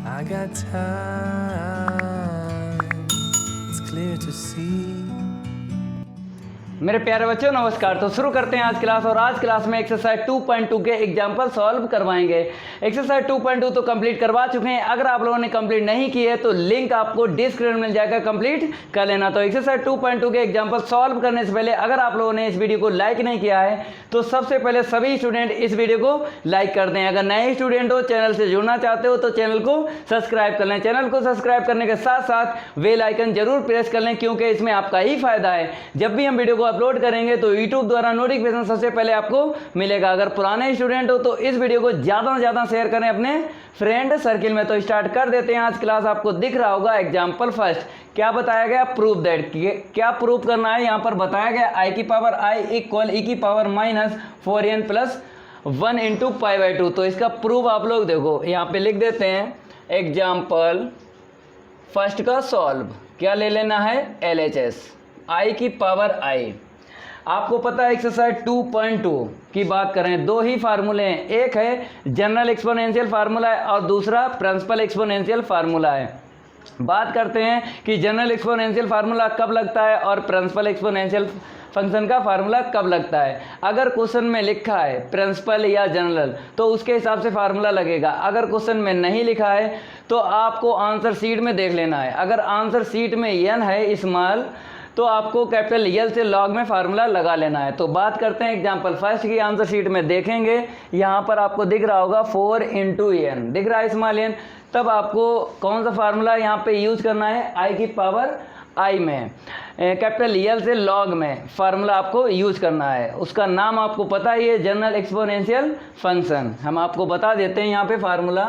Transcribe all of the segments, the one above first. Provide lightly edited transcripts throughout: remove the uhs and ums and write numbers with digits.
I got time, it's clear to see. मेरे प्यारे बच्चों नमस्कार। तो शुरू करते हैं आज क्लास। और आज क्लास में एक्सरसाइज 2.2 के एग्जाम्पल सॉल्व करवाएंगे। एक्सरसाइज 2.2 तो कंप्लीट करवा चुके हैं। अगर आप लोगों ने कंप्लीट नहीं की है तो लिंक आपको डिस्क्रिप्शन में मिल जाएगा, कंप्लीट कर लेना। तो एक्सरसाइज 2.2 के एग्जाम्पल सॉल्व करने से पहले अगर आप लोगों ने इस वीडियो को लाइक नहीं किया है तो सबसे पहले सभी स्टूडेंट इस वीडियो को लाइक कर दें। अगर नए स्टूडेंट हो, चैनल से जुड़ना चाहते हो तो चैनल को सब्सक्राइब कर लें। चैनल को सब्सक्राइब करने के साथ साथ बेल आइकन जरूर प्रेस कर लें, क्योंकि इसमें आपका ही फायदा है। जब भी हम वीडियो को अपलोड करेंगे तो YouTube द्वारा नोटिफिकेशन सबसे पहले आपको मिलेगा। अगर पुराने स्टूडेंट हो तो इस वीडियो को ज़्यादा से ज़्यादा शेयर करें अपने फ्रेंड सर्किल में। तो स्टार्ट कर देते हैं आज क्लास। आपको दिख रहा होगा एग्जाम्पल फर्स्ट। क्या बताया गया? Proof that. क्या प्रूफ करना है? यहाँ पर बताया गया आई की पावर आई इक्वल ई की power minus 4n plus 1 into pi by 2। तो इसका प्रूफ आप लोग देखो यहाँ पे लिख देते हैं। एग्जाम्पल फर्स्ट का सॉल्व क्या ले लेना है? LHS आई की पावर आई। आपको पता है एक्सरसाइज 2.2 की बात करें, दो ही फार्मूले हैं। एक है जनरल एक्सपोनेंशियल फार्मूला है और दूसरा प्रिंसिपल एक्सपोनेंशियल फार्मूला है। बात करते हैं कि जनरल एक्सपोनेंशियल फार्मूला कब लगता है और प्रिंसिपल एक्सपोनेंशियल फंक्शन का फार्मूला कब लगता है। अगर क्वेश्चन में लिखा है प्रिंसिपल या जनरल तो उसके हिसाब से फार्मूला लगेगा। अगर क्वेश्चन में नहीं लिखा है तो आपको आंसर शीट में देख लेना है। अगर आंसर शीट में n है स्मॉल तो आपको कैपिटल L से लॉग में फार्मूला लगा लेना है। तो बात करते हैं एग्जाम्पल फर्स्ट की। आंसर शीट में देखेंगे यहाँ पर आपको दिख रहा होगा 4 इंटू n, दिख रहा है स्मॉल n। तब आपको कौन सा फार्मूला यहाँ पे यूज करना है? आई की पावर आई में कैपिटल L से लॉग में फार्मूला आपको यूज करना है। उसका नाम आपको पता ही है, जनरल एक्सपोनेंशियल फंक्शन। हम आपको बता देते हैं यहाँ पे फार्मूला।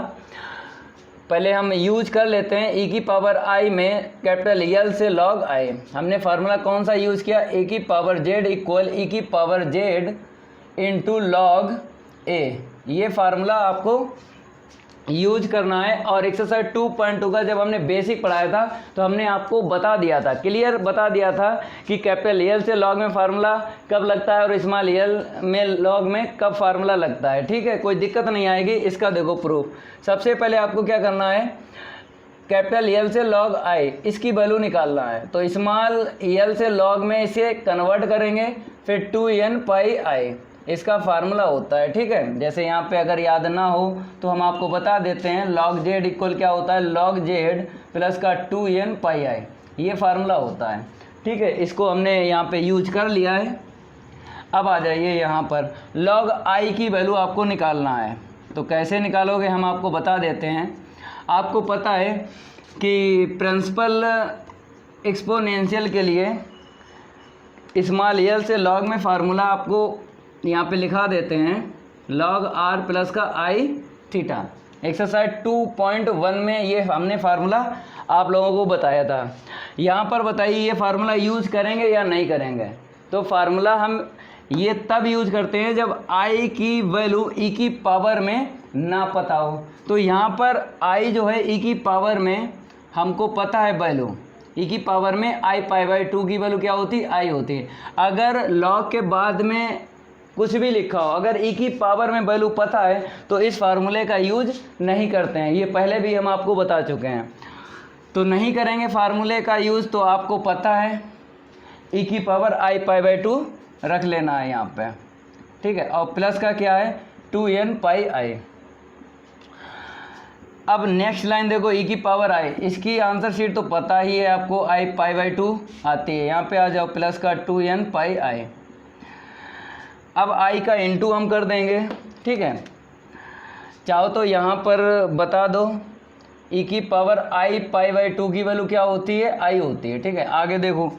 पहले हम यूज कर लेते हैं ई की पावर आई में कैपिटल L से लॉग आई। हमने फार्मूला कौन सा यूज़ किया? ए की पावर जेड इक्वल ई की पावर जेड इंटू लॉग ए। ये फार्मूला आपको यूज करना है। और एक्सरसाइज 2.2 का जब हमने बेसिक पढ़ाया था तो हमने आपको बता दिया था, क्लियर बता दिया था कि कैपिटल L से लॉग में फार्मूला कब लगता है और स्मॉल l में लॉग में कब फार्मूला लगता है। ठीक है, कोई दिक्कत नहीं आएगी। इसका देखो प्रूफ। सबसे पहले आपको क्या करना है? कैपिटल L से लॉग आई, इसकी वैल्यू निकालना है। तो स्मॉल l से लॉग में इसे कन्वर्ट करेंगे, फिर 2n पाई आई इसका फार्मूला होता है। ठीक है, जैसे यहाँ पे अगर याद ना हो तो हम आपको बता देते हैं। लॉग जेड इक्वल क्या होता है? लॉग जेड प्लस का 2n पाई आई, ये फार्मूला होता है। ठीक है, इसको हमने यहाँ पे यूज कर लिया है। अब आ जाइए यहाँ पर लॉग आई की वैल्यू आपको निकालना है। तो कैसे निकालोगे हम आपको बता देते हैं। आपको पता है कि प्रिंसिपल एक्सपोनेंशियल के लिए स्मॉल l से लॉग में फार्मूला आपको यहाँ पे लिखा देते हैं, लॉग r प्लस का आई थीटा। एक्सरसाइज 2.1 में ये हमने फार्मूला आप लोगों को बताया था। यहाँ पर बताइए ये फार्मूला यूज़ करेंगे या नहीं करेंगे? तो फार्मूला हम ये तब यूज़ करते हैं जब i की वैल्यू e की पावर में ना पता हो। तो यहाँ पर i जो है e की पावर में हमको पता है वैल्यू e की पावर में i पाई बाई 2 की वैल्यू क्या होती है? i होती है। अगर लॉग के बाद में कुछ भी लिखा हो, अगर e की पावर में वैल्यू पता है तो इस फार्मूले का यूज नहीं करते हैं। ये पहले भी हम आपको बता चुके हैं। तो नहीं करेंगे फार्मूले का यूज़। तो आपको पता है e की पावर i पाई बाई 2 रख लेना है यहाँ पे। ठीक है, और प्लस का क्या है? 2n पाई आई। अब नेक्स्ट लाइन देखो, e की पावर i, इसकी आंसर शीट तो पता ही है आपको, i पाई बाई 2 आती है। यहाँ पे आ जाओ, प्लस का 2n पाई आई। अब i का इंटू हम कर देंगे। ठीक है, चाहो तो यहाँ पर बता दो e की पावर i पाई बाई 2 की वैल्यू क्या होती है? i होती है। ठीक है, आगे देखो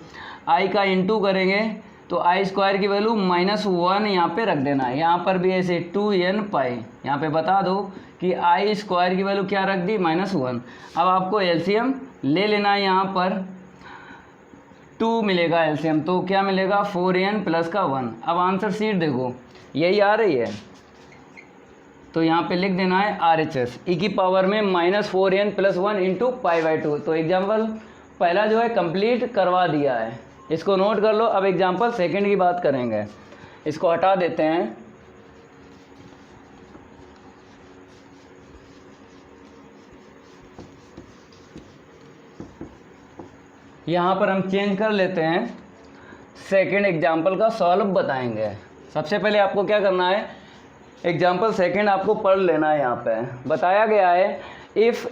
i का इंटू करेंगे तो i स्क्वायर की वैल्यू -1 यहाँ पे रख देना है। यहाँ पर भी ऐसे 2n पाई, यहाँ पे बता दो कि i स्क्वायर की वैल्यू क्या रख दी? -1। अब आपको एलसीएम ले लेना है। यहाँ पर 2 मिलेगा एलसीएम, तो क्या मिलेगा? 4n प्लस का 1। अब आंसर शीट देखो यही आ रही है, तो यहाँ पे लिख देना है RHS e की पावर में -4n plus 1 into pi by 2। तो एग्जाम्पल पहला जो है कंप्लीट करवा दिया है, इसको नोट कर लो। अब एग्जाम्पल सेकंड की बात करेंगे, इसको हटा देते हैं। यहाँ पर हम चेंज कर लेते हैं, सेकंड एग्जाम्पल का सॉल्व बताएंगे। सबसे पहले आपको क्या करना है, एग्जाम्पल सेकंड आपको पढ़ लेना है। यहाँ पे बताया गया है इफ़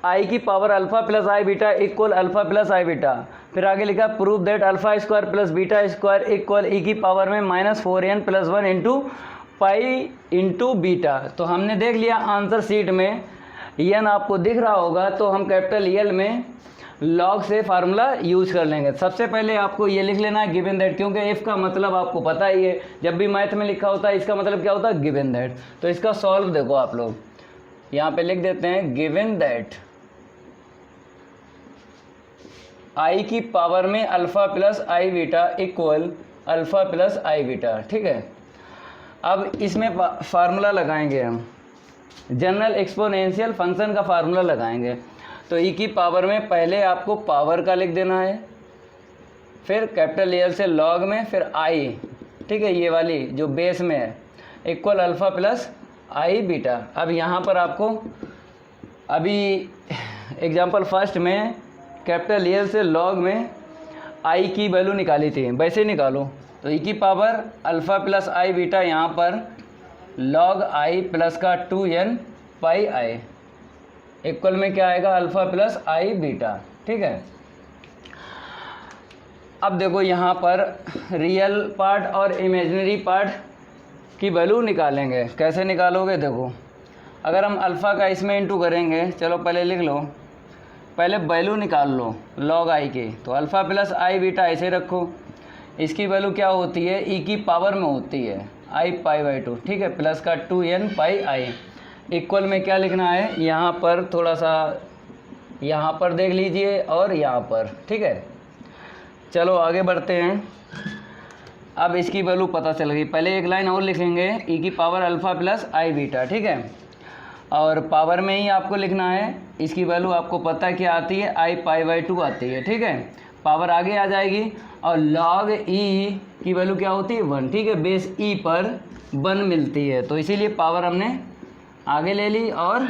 आई की power alpha plus i beta equal alpha plus i beta, फिर आगे लिखा prove that alpha square plus beta square equal e की पावर में -4n + 1 into pi into beta. तो हमने देख लिया आंसर शीट में एन आपको दिख रहा होगा, तो हम कैपिटल एल में लॉग से फार्मूला यूज़ कर लेंगे। सबसे पहले आपको ये लिख लेना है गिवन दैट, क्योंकि इफ़ का मतलब आपको पता ही है, जब भी मैथ में लिखा होता है इसका मतलब क्या होता है, गिवन दैट। तो इसका सॉल्व देखो आप लोग, यहाँ पे लिख देते हैं गिवन दैट आई की पावर में alpha plus i beta equal alpha plus i beta. ठीक है, अब इसमें फार्मूला लगाएंगे हम, जनरल एक्सपोनेंशियल फंक्शन का फार्मूला लगाएंगे। तो ई की पावर में पहले आपको पावर का लिख देना है, फिर कैपिटल एल से लॉग में, फिर आई, ठीक है, ये वाली जो बेस में है, equal alpha plus i beta. अब यहाँ पर आपको अभी एग्जांपल फर्स्ट में कैपिटल एल से लॉग में आई की वैल्यू निकाली थी, वैसे निकालो। तो ई की power alpha plus i beta, यहाँ पर लॉग आई प्लस का 2n पाई आई इक्वल में क्या आएगा, अल्फ़ा प्लस आई बीटा। ठीक है, अब देखो यहाँ पर रियल पार्ट और इमेजिनरी पार्ट की वैल्यू निकालेंगे। कैसे निकालोगे, देखो अगर हम अल्फ़ा का इसमें इंटू करेंगे, चलो पहले लिख लो, पहले वैल्यू निकाल लो लॉग आई की। तो अल्फ़ा प्लस आई बीटा ऐसे रखो, इसकी वैल्यू क्या होती है, ई की पावर में होती है आई पाई बाई 2, ठीक है, प्लस का 2n पाई आई इक्वल में क्या लिखना है, यहाँ पर थोड़ा सा यहाँ पर देख लीजिए और यहाँ पर। ठीक है, चलो आगे बढ़ते हैं। अब इसकी वैल्यू पता चल गई, पहले एक लाइन और लिखेंगे, ई की power alpha plus i beta. ठीक है, और पावर में ही आपको लिखना है, इसकी वैल्यू आपको पता है क्या आती है, आई पाई बाई 2 आती है। ठीक है, पावर आगे आ जाएगी और लॉग ई की वैल्यू क्या होती है, 1। ठीक है, बेस ई पर 1 मिलती है, तो इसीलिए पावर हमने आगे ले ली और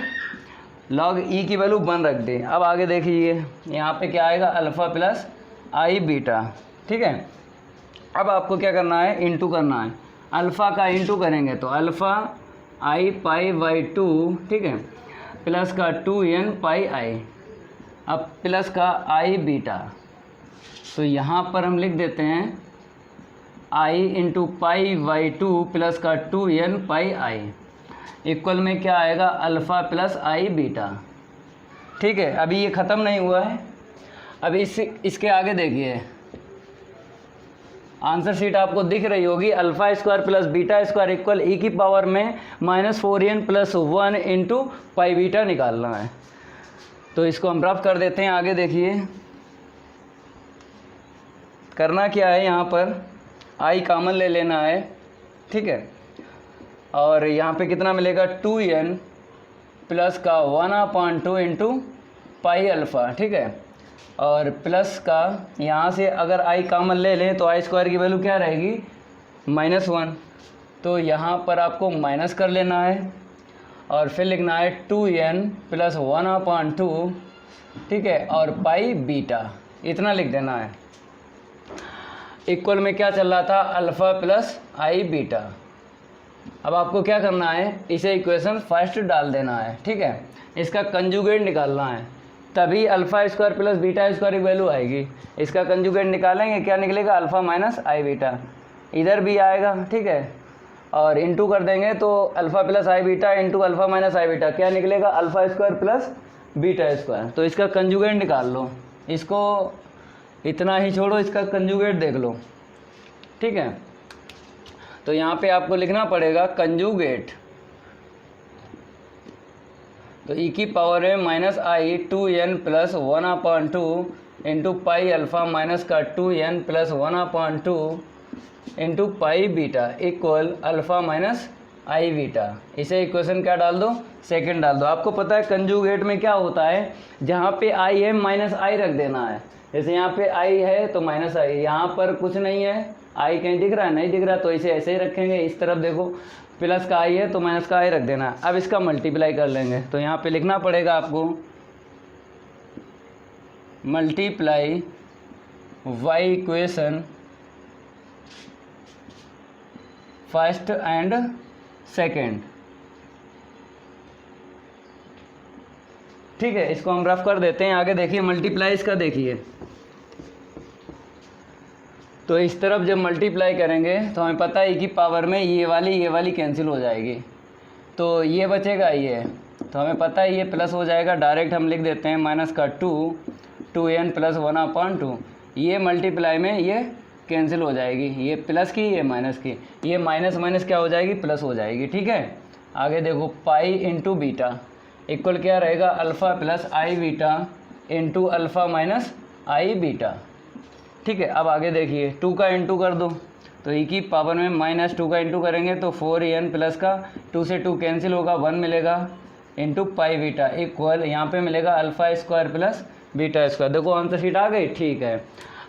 लॉग ई की वैल्यू 1 रख दी। अब आगे देखिए, यहाँ पे क्या आएगा, अल्फ़ा प्लस आई बीटा। ठीक है, अब आपको क्या करना है, इंटू करना है, अल्फ़ा का इंटू करेंगे तो अल्फ़ा आई पाई बाई 2, ठीक है, प्लस का 2n पाई आई, अब प्लस का आई बीटा। तो यहाँ पर हम लिख देते हैं आई इंटू पाई बाई 2 प्लस का 2n पाई आई इक्वल में क्या आएगा, अल्फ़ा प्लस आई बीटा। ठीक है, अभी ये ख़त्म नहीं हुआ है, अभी इसके आगे देखिए, आंसर शीट आपको दिख रही होगी, alpha square plus beta square equal e की पावर में -4n + 1 इंटू पाई बीटा निकालना है। तो इसको हम रफ कर देते हैं, आगे देखिए करना क्या है, यहाँ पर आई कॉमन ले लेना है। ठीक है, और यहाँ पे कितना मिलेगा, 2n प्लस का 1/2 इंटू पाई अल्फ़ा। ठीक है, और प्लस का यहाँ से अगर आई कॉमन ले लें तो आई स्क्वायर की वैल्यू क्या रहेगी, -1। तो यहाँ पर आपको माइनस कर लेना है और फिर लिखना है 2n प्लस 1/2, ठीक है, और पाई बीटा, इतना लिख देना है। इक्वल में क्या चल रहा था, अल्फ़ा प्लस आई बीटा। अब आपको क्या करना है, इसे इक्वेशन फर्स्ट डाल देना है। ठीक है, इसका कंजुगेट निकालना है, तभी alpha square plus beta square की वैल्यू आएगी। इसका कंजुगेट निकालेंगे, क्या निकलेगा, अल्फ़ा माइनस आई बीटा, इधर भी आएगा। ठीक है, और इंटू कर देंगे तो alpha plus i beta into alpha minus i beta क्या निकलेगा, alpha square plus beta square. तो इसका कंजुगेट निकाल लो, इसको इतना ही छोड़ो, इसका कंजुगेट देख लो। ठीक है, तो यहाँ पे आपको लिखना पड़ेगा कंजुगेट, तो ई की पावर में minus i 2n plus 1/2 into pi alpha minus का 2n plus 1/2 into pi beta equal alpha minus i beta. इसे इक्वेशन क्या डाल दो, सेकंड डाल दो। आपको पता है कंजुगेट में क्या होता है, जहाँ पे आई है माइनस आई रख देना है। जैसे यहाँ पे आई है तो माइनस आई, यहाँ पर कुछ नहीं है, आई कहीं दिख रहा है, नहीं दिख रहा, तो इसे ऐसे ही रखेंगे। इस तरफ देखो प्लस का आई है तो माइनस का आई रख देना। अब इसका मल्टीप्लाई कर लेंगे, तो यहाँ पे लिखना पड़ेगा आपको multiply Y equation first and second. ठीक है, इसको हम रफ कर देते हैं। आगे देखिए मल्टीप्लाई इसका देखिए, तो इस तरफ जब मल्टीप्लाई करेंगे तो हमें पता है कि पावर में ये वाली कैंसिल हो जाएगी, तो ये बचेगा ये, तो हमें पता है ये प्लस हो जाएगा। डायरेक्ट हम लिख देते हैं माइनस का 2n प्लस 1/2। ये मल्टीप्लाई में ये कैंसिल हो जाएगी, ये प्लस की ये माइनस की, ये माइनस माइनस क्या हो जाएगी, प्लस हो जाएगी। ठीक है, आगे देखो पाई इंटू बीटा इक्वल क्या रहेगा, alpha plus i beta into alpha minus i beta. ठीक है, अब आगे देखिए 2 का इंटू कर दो, तो e की पावर में -2 का इंटू करेंगे तो 4n प्लस का 2 से 2 कैंसिल होगा, 1 मिलेगा इंटू पाई बीटा इक्वल यहाँ पे मिलेगा alpha square plus beta square. देखो आंसर शीट आ गई। ठीक है,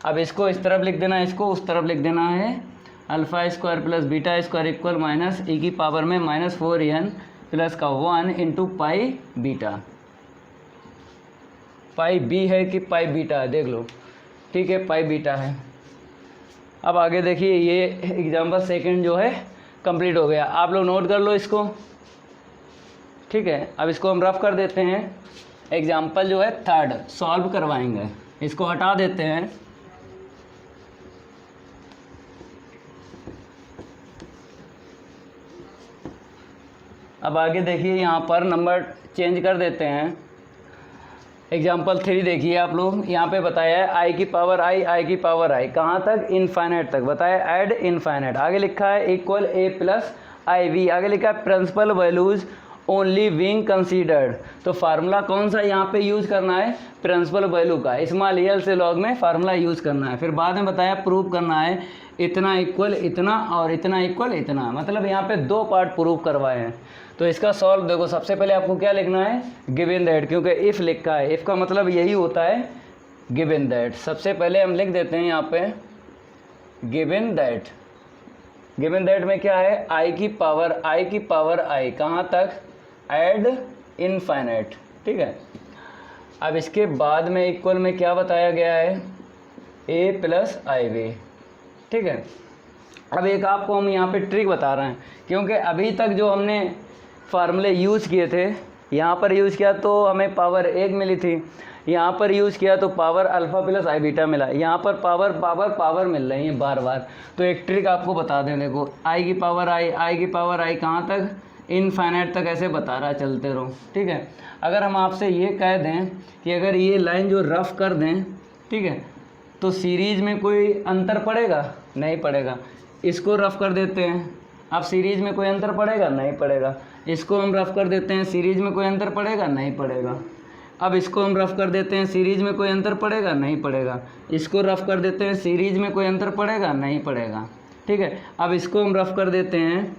अब इसको इस तरफ लिख देना है, इसको उस तरफ लिख देना है, alpha square plus beta square equal minus e की पावर में -4n प्लस का 1 इंटू पाई बीटा। पाई बी है कि पाई बीटा है देख लो। ठीक है, पाई बीटा है। अब आगे देखिए ये एग्जाम्पल सेकंड जो है कंप्लीट हो गया, आप लोग नोट कर लो इसको। ठीक है, अब इसको हम रफ कर देते हैं। एग्जाम्पल जो है थर्ड सॉल्व करवाएंगे, इसको हटा देते हैं। अब आगे देखिए यहाँ पर नंबर चेंज कर देते हैं। एग्जाम्पल 3 देखिए आप लोग, यहाँ पे बताया है आई की पावर आई कहाँ तक, इनफाइनाइट तक बताया, ऐड इनफाइनाइट। आगे लिखा है equal a plus i v, आगे लिखा है principal values only being considered. तो फार्मूला कौन सा यहाँ पे यूज़ करना है, प्रिंसिपल वैल्यू का, स्मॉल एल से लॉग में फार्मूला यूज़ करना है। फिर बाद में बताया प्रूव करना है इतना इक्वल इतना और इतना इक्वल इतना, मतलब यहाँ पे 2 पार्ट प्रूव करवाए हैं। तो इसका सॉल्व देखो, सबसे पहले आपको क्या लिखना है, गिवन दैट, क्योंकि इफ़ लिखा है, इफ़ का मतलब यही होता है गिवन दैट। सबसे पहले हम लिख देते हैं यहाँ पे गिवन दैट। गिवन दैट में क्या है, आई की पावर आई कहाँ तक, ऐड इनफाइनाइट। ठीक है, अब इसके बाद में इक्वल में क्या बताया गया है, ए प्लस आई वी। ठीक है, अब एक आपको हम यहाँ पे ट्रिक बता रहे हैं, क्योंकि अभी तक जो हमने फार्मूले यूज़ किए थे, यहाँ पर यूज़ किया तो हमें पावर 1 मिली थी, यहाँ पर यूज़ किया तो power alpha plus i beta मिला, यहाँ पर पावर मिल रही है बार बार। तो एक ट्रिक आपको बता दें, देखो आई की पावर आई कहाँ तक, इनफाइनाइट तक, ऐसे बता रहा है, चलते रहो। ठीक है, अगर हम आपसे ये कह दें कि अगर ये लाइन जो रफ़ कर दें, ठीक है, तो सीरीज़ में कोई अंतर पड़ेगा, नहीं पड़ेगा। इसको रफ़ कर देते हैं, अब सीरीज़ में कोई अंतर पड़ेगा, नहीं पड़ेगा। इसको हम रफ़ कर देते हैं, सीरीज़ में कोई अंतर पड़ेगा, नहीं पड़ेगा। अब इसको हम रफ़ कर देते हैं, सीरीज़ में कोई अंतर पड़ेगा, नहीं पड़ेगा। इसको रफ़ कर देते हैं, सीरीज़ में कोई अंतर पड़ेगा, नहीं पड़ेगा। ठीक है, अब इसको हम रफ़ कर देते हैं।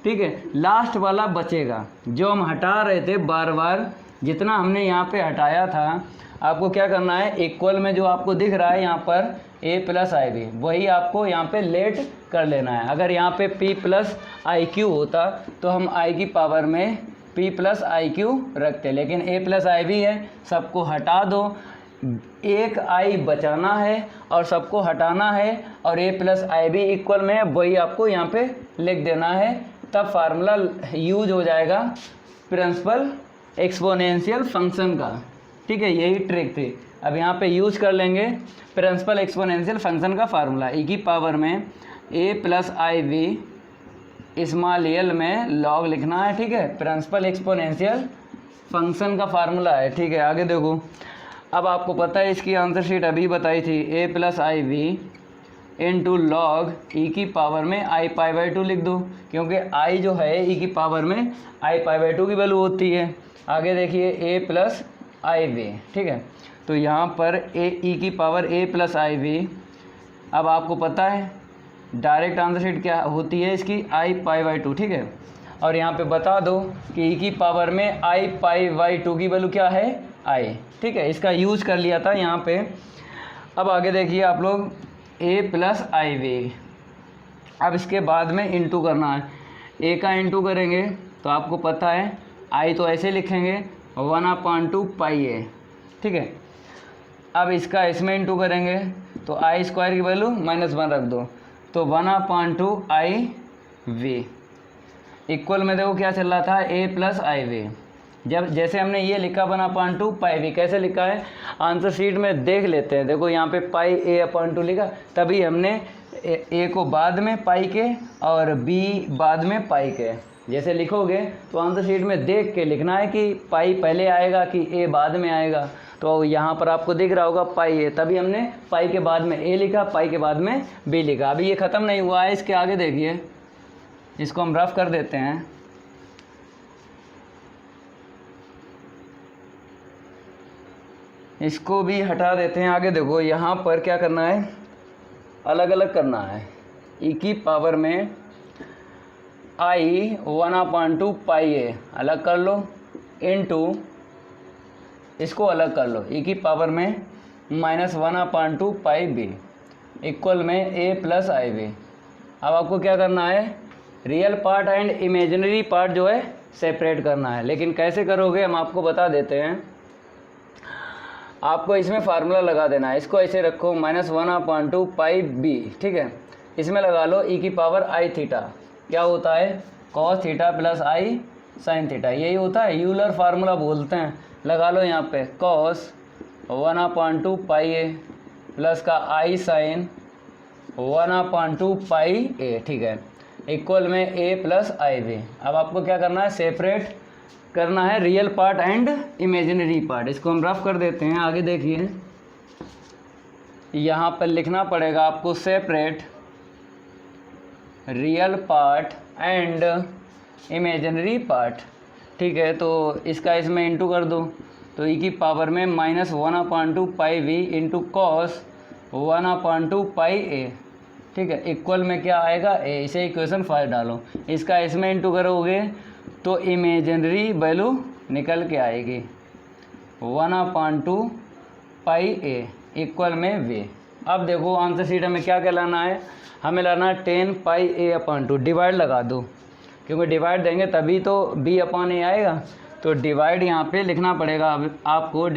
ठीक है, लास्ट वाला बचेगा जो हम हटा रहे थे बार बार, जितना हमने यहाँ पे हटाया था, आपको क्या करना है, इक्वल में जो आपको दिख रहा है यहाँ पर ए प्लस आई बी, वही आपको यहाँ पे लेट कर लेना है। अगर यहाँ पे p प्लस आई क्यू होता तो हम i की पावर में p प्लस आई क्यू रखते, लेकिन a प्लस आई बी है, सबको हटा दो, एक i बचाना है और सबको हटाना है, और a plus i b equal में वही आपको यहाँ पे लिख देना है, तब फार्मूला यूज हो जाएगा प्रिंसिपल एक्सपोनेंशियल फंक्शन का। ठीक है, यही ट्रिक थी। अब यहाँ पे यूज़ कर लेंगे प्रिंसिपल एक्सपोनेंशियल फंक्शन का फार्मूला, e की पावर में a plus i V small L में लॉग लिखना है। ठीक है, प्रिंसिपल एक्सपोनेंशियल फंक्शन का फार्मूला है। ठीक है, आगे देखो, अब आपको पता है इसकी आंसर शीट अभी बताई थी, a plus i v into log e की पावर में आई पाई बाई 2 लिख दो, क्योंकि i जो है e की पावर में आई पाई बाई 2 की वैल्यू होती है। आगे देखिए a प्लस आई वी, ठीक है, तो यहाँ पर e की power a plus i v. अब आपको पता है डायरेक्ट आंसर शीट क्या होती है इसकी, आई पाई बाई 2। ठीक है, और यहाँ पे बता दो कि e की पावर में आई पाई बाई 2 की वैल्यू क्या है, i। ठीक है, इसका यूज़ कर लिया था यहाँ पे। अब आगे देखिए आप लोग a प्लस आई वी, अब इसके बाद में इंटू करना है, a का इंटू करेंगे तो आपको पता है i तो ऐसे लिखेंगे 1/2 पाई a। ठीक है, अब इसका इसमें इंटू करेंगे तो आई स्क्वायर की वैल्यू -1 रख दो, तो 1/2 आई वी इक्वल में देखो क्या चल रहा था, ए प्लस आई वी। जब जैसे हमने ये लिखा 1/2 पाई वी, कैसे लिखा है आंसर शीट में देख लेते हैं। देखो यहाँ पे पाई a/2 लिखा, तभी हमने ए को बाद में पाई के और बी बाद में पाई के। जैसे लिखोगे तो आंसर शीट में देख के लिखना है कि पाई पहले आएगा कि ए बाद में आएगा। तो यहाँ पर आपको दिख रहा होगा पाई ए, तभी हमने पाई के बाद में ए लिखा, पाई के बाद में बी लिखा। अभी ये ख़त्म नहीं हुआ है, इसके आगे देखिए, इसको हम रफ कर देते हैं। इसको भी हटा देते हैं। आगे देखो यहाँ पर क्या करना है, अलग अलग करना है। ई की पावर में आई 1/2 पाई ए अलग कर लो, इनटू इसको अलग कर लो, ई की पावर में -1/2 पाई बी इक्वल में ए प्लस आई बी। अब आपको क्या करना है, real part and imaginary part जो है सेपरेट करना है। लेकिन कैसे करोगे हम आपको बता देते हैं। आपको इसमें फार्मूला लगा देना है, इसको ऐसे रखो -1/2 पाई बी, ठीक है। इसमें लगा लो ई की पावर आई थीटा, क्या होता है कॉस थीटा प्लस आई साइन थीटा, यही होता है, यूलर फार्मूला बोलते हैं। लगा लो यहाँ पे कॉस 1/2 पाई ए प्लस का आई साइन 1/2 पाई ए, ठीक है, इक्वल में ए प्लस आई बी। अब आपको क्या करना है, सेपरेट करना है real part and imaginary part. इसको हम रफ कर देते हैं। आगे देखिए, यहाँ पर लिखना पड़ेगा आपको separate real part and imaginary part, ठीक है। तो इसका इसमें इंटू कर दो, तो ई की पावर में -1/2 पाई वी इंटू कॉस 1/2 पाई ए, ठीक है, इक्वल में क्या आएगा ए। इसे इक्वेशन 5 डालो, इसका इसमें इंटू करोगे तो इमेजिनरी वैल्यू निकल के आएगी 1/2 पाई ए इक्वल में वी। अब देखो आंसर शीट हमें क्या क्या लाना है, हमें लाना है 10 पाई a/2, डिवाइड लगा दो, क्योंकि डिवाइड देंगे तभी तो b/a आएगा। तो डिवाइड यहाँ पे लिखना पड़ेगा आपको,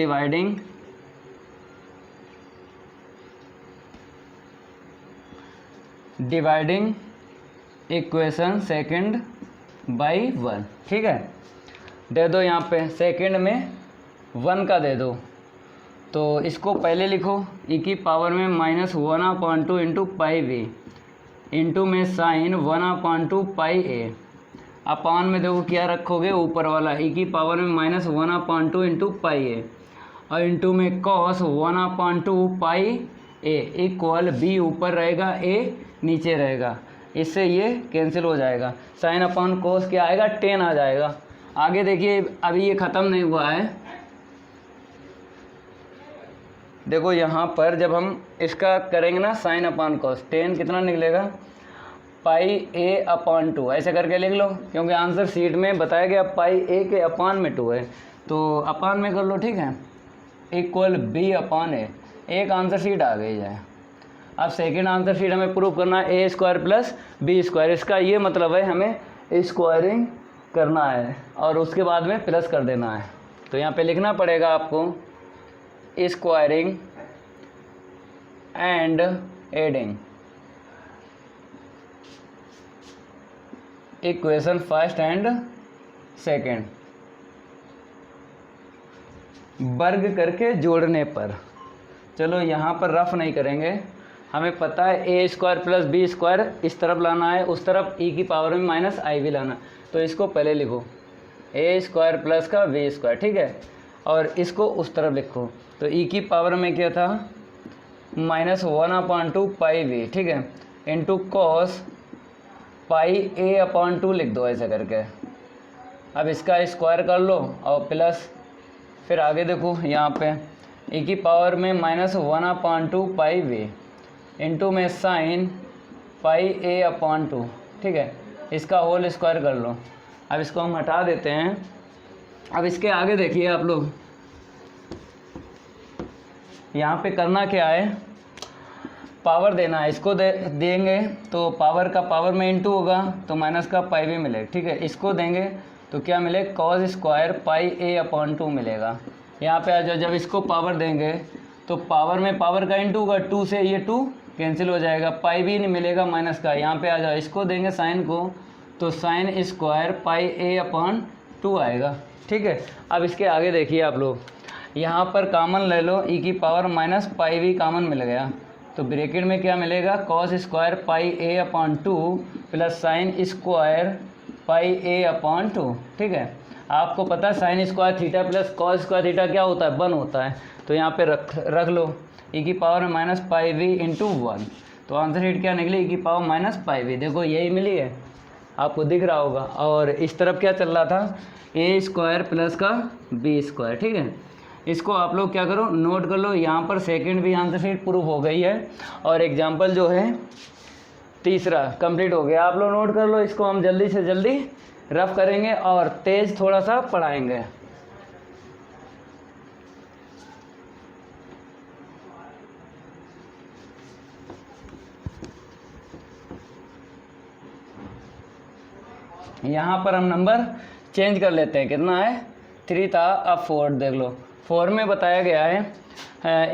डिवाइडिंग इक्वेशन सेकंड बाई 1, ठीक है। दे दो यहाँ पे सेकंड में 1 का दे दो, तो इसको पहले लिखो ई की पावर में -1/2 इंटू पाई वी इंटू में साइन 1/2 पाई ए। अपान में देखो क्या रखोगे, ऊपर वाला ई की पावर में -1/2 इंटू पाई ए और इंटू में कॉस 1/2 पाई ए इक्वल बी ऊपर रहेगा, ए नीचे रहेगा, इससे ये कैंसिल हो जाएगा। साइन अपॉन कोस क्या आएगा, 10 आ जाएगा। आगे देखिए, अभी ये ख़त्म नहीं हुआ है। देखो यहाँ पर जब हम इसका करेंगे ना साइन अपॉन कोस, 10 कितना निकलेगा, पाई a/2, ऐसे करके लिख लो, क्योंकि आंसर शीट में बताया गया पाई a के अपान में 2 है, तो अपान में कर लो, ठीक है, इक्वल b/a। एक आंसर शीट आ गई है। अब सेकेंड आंसर शीट हमें प्रूव करना है a² प्लस b²। इसका ये मतलब है हमें स्क्वायरिंग करना है और उसके बाद में प्लस कर देना है। तो यहाँ पे लिखना पड़ेगा आपको squaring and adding equation first and second, वर्ग करके जोड़ने पर। चलो यहाँ पर रफ नहीं करेंगे, हमें पता है a² प्लस b² इस तरफ लाना है, उस तरफ e की पावर में -iv लाना। तो इसको पहले लिखो a² प्लस का v², ठीक है, और इसको उस तरफ लिखो। तो e की पावर में क्या था, -1/2 पाई v, ठीक है, इंटू कॉस पाई a/2 लिख दो ऐसे करके। अब इसका स्क्वायर कर लो और प्लस, फिर आगे देखो यहाँ पे e की पावर में -1/2 पाई v इंटू में साइन पाई a/2, ठीक है, इसका होल स्क्वायर कर लो। अब इसको हम हटा देते हैं। अब इसके आगे देखिए आप लोग, यहाँ पे करना क्या है, पावर देना है। इसको देंगे तो पावर का पावर में इंटू होगा तो माइनस का पाई भी मिलेगा, ठीक है। इसको देंगे तो क्या मिले, कॉस स्क्वायर पाई a/2 मिलेगा। यहाँ पे आ जाओ, जब इसको पावर देंगे तो पावर में पावर का इंटू होगा, 2 से ये 2 कैंसिल हो जाएगा, पाई भी नहीं मिलेगा माइनस का। यहाँ पे आ जाओ, इसको देंगे साइन को, तो sine square pi a upon 2 आएगा। ठीक है, अब इसके आगे देखिए आप लोग, यहाँ पर कॉमन ले लो, e की पावर माइनस पाई भी कॉमन मिल गया, तो ब्रैकेट में क्या मिलेगा, cos square pi a upon 2 plus sine square pi a upon 2। ठीक है, आपको पता है sign square theta plus cos square theta क्या होता है, 1 होता है, तो यहाँ पे रख लो e की power minus pi v into 1, तो आंसर शीट क्या निकली, e की पावर माइनस पाई v। देखो यही मिली है, आपको दिख रहा होगा। और इस तरफ क्या चल रहा था, a स्क्वायर प्लस का b स्क्वायर। ठीक है, इसको आप लोग क्या करो, नोट कर लो। यहाँ पर सेकंड भी आंसर शीट प्रूफ हो गई है और एग्जाम्पल जो है तीसरा कंप्लीट हो गया। आप लोग नोट कर लो, इसको हम जल्दी से जल्दी रफ करेंगे और तेज थोड़ा सा पढ़ाएंगे। यहाँ पर हम नंबर चेंज कर लेते हैं, कितना है 3 था, अब 4 देख लो। 4 में बताया गया है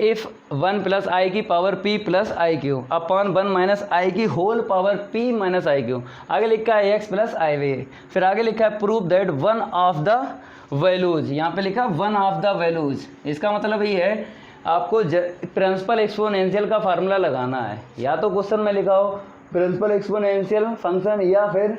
इफ़ 1 प्लस आई की power p plus i q upon 1 minus i की whole power p minus i q, आगे लिखा है x प्लस आई वी, फिर आगे लिखा है prove that one of the values, यहाँ पे लिखा वन ऑफ द वैल्यूज। इसका मतलब ये है आपको प्रिंसिपल एक्सपोनेंशियल का फार्मूला लगाना है, या तो क्वेश्चन में लिखा हो प्रिंसिपल एक्सपोनेंशियल फंक्शन या फिर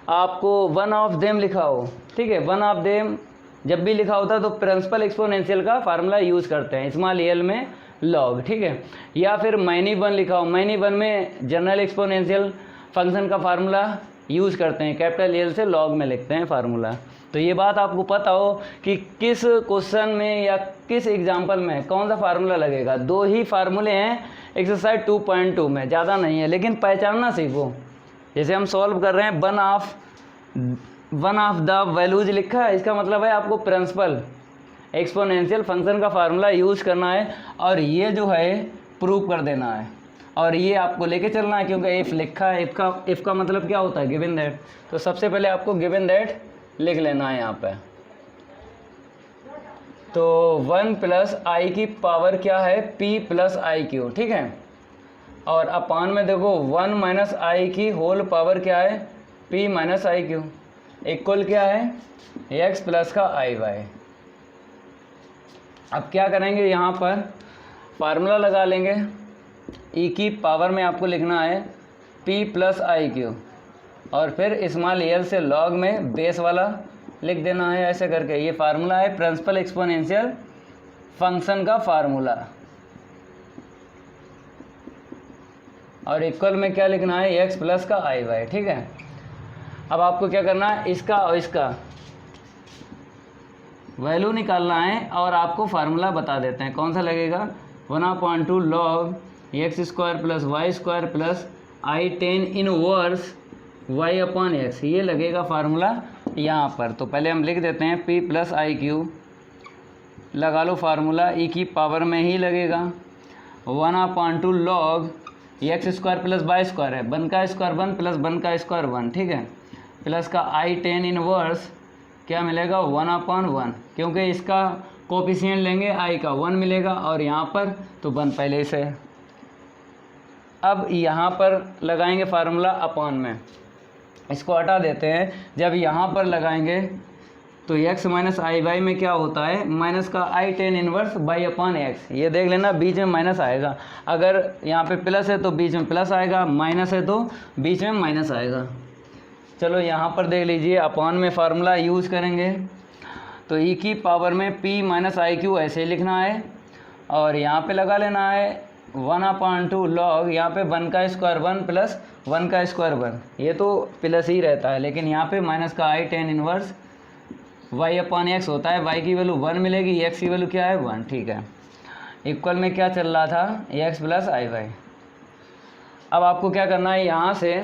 आपको वन ऑफ देम लिखा हो। ठीक है, वन ऑफ देम जब भी लिखा होता है तो प्रिंसिपल एक्सपोनेंशियल का फार्मूला यूज़ करते हैं, स्मॉल एल में लॉग। ठीक है, या फिर मैनी वन लिखा हो, मैनी वन में जनरल एक्सपोनेंशियल फंक्शन का फार्मूला यूज़ करते हैं, कैपिटल एल से लॉग में लिखते हैं फार्मूला। तो ये बात आपको पता हो कि किस क्वेश्चन में या किस एग्जाम्पल में कौन सा फार्मूला लगेगा। 2 ही फार्मूले हैं एक्सरसाइज 2.2 में, ज़्यादा नहीं है, लेकिन पहचानना सीखो। जैसे हम सॉल्व कर रहे हैं, वन ऑफ द वैल्यूज लिखा है, इसका मतलब है आपको प्रिंसिपल एक्सपोनेंशियल फंक्शन का फार्मूला यूज़ करना है और ये जो है प्रूव कर देना है, और ये आपको लेके चलना है, क्योंकि इफ़ लिखा है, इफ़ का मतलब क्या होता है, गिवन दैट। तो सबसे पहले आपको गिवन दैट लिख लेना है यहाँ पे। तो 1 प्लस आई की पावर क्या है, p प्लस आई क्यू। ठीक है, और अपान में देखो 1 माइनस आई की होल पावर क्या है, p minus i Q, equal क्या है, x प्लस का आई वाई। अब क्या करेंगे, यहाँ पर फार्मूला लगा लेंगे, e की पावर में आपको लिखना है p प्लस आई क्यू, और फिर स्मॉल एल से लॉग में बेस वाला लिख देना है, ऐसे करके। ये फार्मूला है प्रिंसिपल एक्सपोनेंशियल फंक्शन का फार्मूला, और इक्वल में क्या लिखना है, x प्लस का आई वाई। ठीक है, अब आपको क्या करना है, इसका और इसका वैल्यू निकालना है और आपको फार्मूला बता देते हैं कौन सा लगेगा। 1/2 log x square plus y square plus i tan inverse y upon x, ये लगेगा फार्मूला यहाँ पर। तो पहले हम लिख देते हैं p प्लस आई क्यू, लगा लो फार्मूला, e की पावर में ही लगेगा 1/2 log x square plus y square है, 1 का स्क्वायर 1 प्लस 1 का स्क्वायर 1। ठीक है, प्लस का आई टेन इनवर्स क्या मिलेगा, 1/1, क्योंकि इसका कोफिशिएंट लेंगे आई का 1 मिलेगा और यहाँ पर तो 1 पहले से। अब यहाँ पर लगाएंगे फार्मूला अपॉन में, इसको हटा देते हैं। जब यहाँ पर लगाएंगे तो x माइनस आई वाई में क्या होता है, माइनस का i tan inverse y upon x. ये देख लेना, बीच में माइनस आएगा, अगर यहाँ पे प्लस है तो बीच में प्लस आएगा, माइनस है तो बीच में माइनस आएगा। चलो यहाँ पर देख लीजिए, अपॉन में फार्मूला यूज़ करेंगे तो e की पावर में p माइनस आई क्यू ऐसे लिखना है, और यहाँ पे लगा लेना है 1/2 लॉग, यहाँ पे 1 का स्क्वायर 1 प्लस 1 का स्क्वायर 1, ये तो प्लस ही रहता है, लेकिन यहाँ पे माइनस का i tan inverse y upon x होता है, वाई की वैल्यू 1 मिलेगी, एक्स की वैल्यू क्या है 1। ठीक है, इक्वल में क्या चल रहा था, एक्स प्लस आई वाई। अब आपको क्या करना है, यहाँ से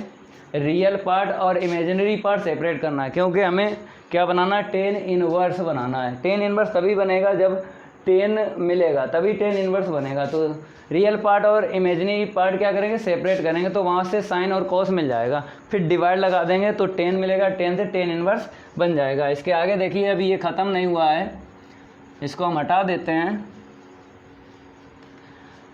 रियल पार्ट और इमेजिनरी पार्ट सेपरेट करना है, क्योंकि हमें क्या बनाना है, टेन इनवर्स बनाना है। टेन इनवर्स तभी बनेगा जब 10 मिलेगा, तभी 10 इनवर्स बनेगा। तो रियल पार्ट और इमेजिनरी पार्ट क्या करेंगे, सेपरेट करेंगे, तो वहाँ से साइन और कॉस मिल जाएगा, फिर डिवाइड लगा देंगे तो 10 मिलेगा, 10 से 10 इनवर्स बन जाएगा। इसके आगे देखिए, अभी ये ख़त्म नहीं हुआ है, इसको हम हटा देते हैं।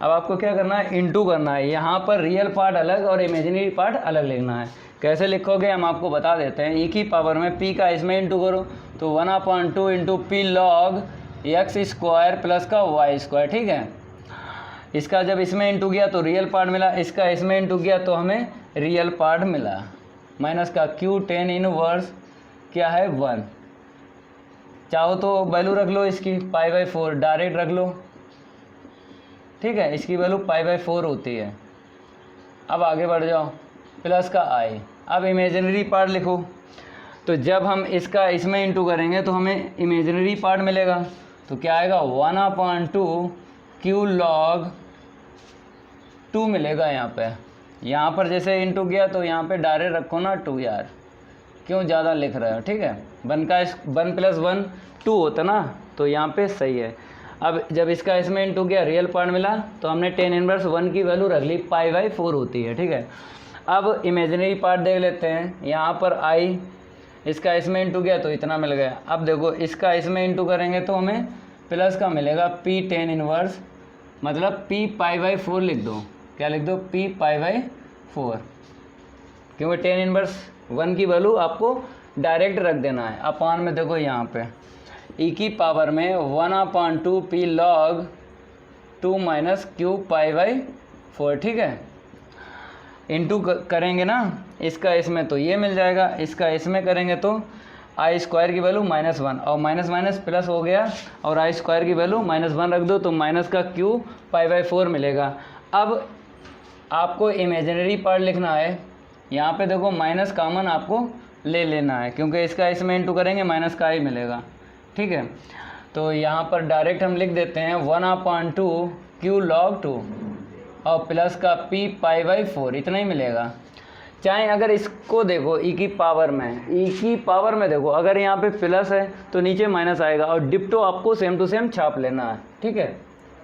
अब आपको क्या करना है, इंटू करना है। यहाँ पर रियल पार्ट अलग और इमेजिनरी पार्ट अलग लिखना है। कैसे लिखोगे हम आपको बता देते हैं। ई की पावर में पी का इसमें इंटू करो तो 1/2 into P log x square plus का वाई स्क्वायर, ठीक है। इसका जब इसमें इंटू किया तो रियल पार्ट मिला, इसका इसमें इंटू किया तो हमें रियल पार्ट मिला, माइनस का क्यू टेन इनवर्स क्या है 1। चाहो तो वैल्यू रख लो इसकी π/4 डायरेक्ट रख लो, ठीक है। इसकी वैल्यू π/4 होती है। अब आगे बढ़ जाओ, प्लस का आई। अब इमेजिनरी पार्ट लिखो तो जब हम इसका इसमें इंटू करेंगे तो हमें इमेजिनरी पार्ट मिलेगा। तो क्या आएगा 1/2 क्यू लॉग 2 मिलेगा। यहाँ पर जैसे इंटू किया तो यहाँ पे डायरेक्ट रखो ना 2 यार, क्यों ज़्यादा लिख रहे हो, ठीक है। 1 + 1 2 होता ना, तो यहाँ पे सही है। अब जब इसका इसमें इंटू किया रियल पार्ट मिला तो हमने टेन इनवर्स 1 की वैल्यू रख ली, π/4 होती है, ठीक है। अब इमेजिनरी पार्ट देख लेते हैं। यहाँ पर आई, इसका इसमें इंटू किया तो इतना मिल गया। अब देखो इसका इसमें इंटू करेंगे तो हमें प्लस का मिलेगा p टेन इनवर्स, मतलब p π/4 लिख दो। क्या लिख दो, p π/4, क्योंकि टेन इनवर्स 1 की वैल्यू आपको डायरेक्ट रख देना है। अपान में देखो यहाँ पे ई की पावर में 1/2 p log 2 माइनस क्यू π/4, ठीक है। इंटू करेंगे ना इसका इसमें तो ये मिल जाएगा, इसका इसमें करेंगे तो आई स्क्वायर की वैल्यू -1 और माइनस माइनस प्लस हो गया और आई स्क्वायर की वैल्यू -1 रख दो तो माइनस का क्यू π/4 मिलेगा। अब आपको इमेजिनरी पार्ट लिखना है। यहाँ पे देखो माइनस कॉमन आपको ले लेना है, क्योंकि इसका इसमें इंटू करेंगे माइनस का ही मिलेगा, ठीक है। तो यहाँ पर डायरेक्ट हम लिख देते हैं 1/2 क्यू लॉग 2 और प्लस का p π/4, इतना ही मिलेगा। चाहे अगर इसको देखो ई की पावर में देखो, अगर यहाँ पे प्लस है तो नीचे माइनस आएगा और डिप्टो आपको सेम टू सेम छाप लेना है, ठीक है।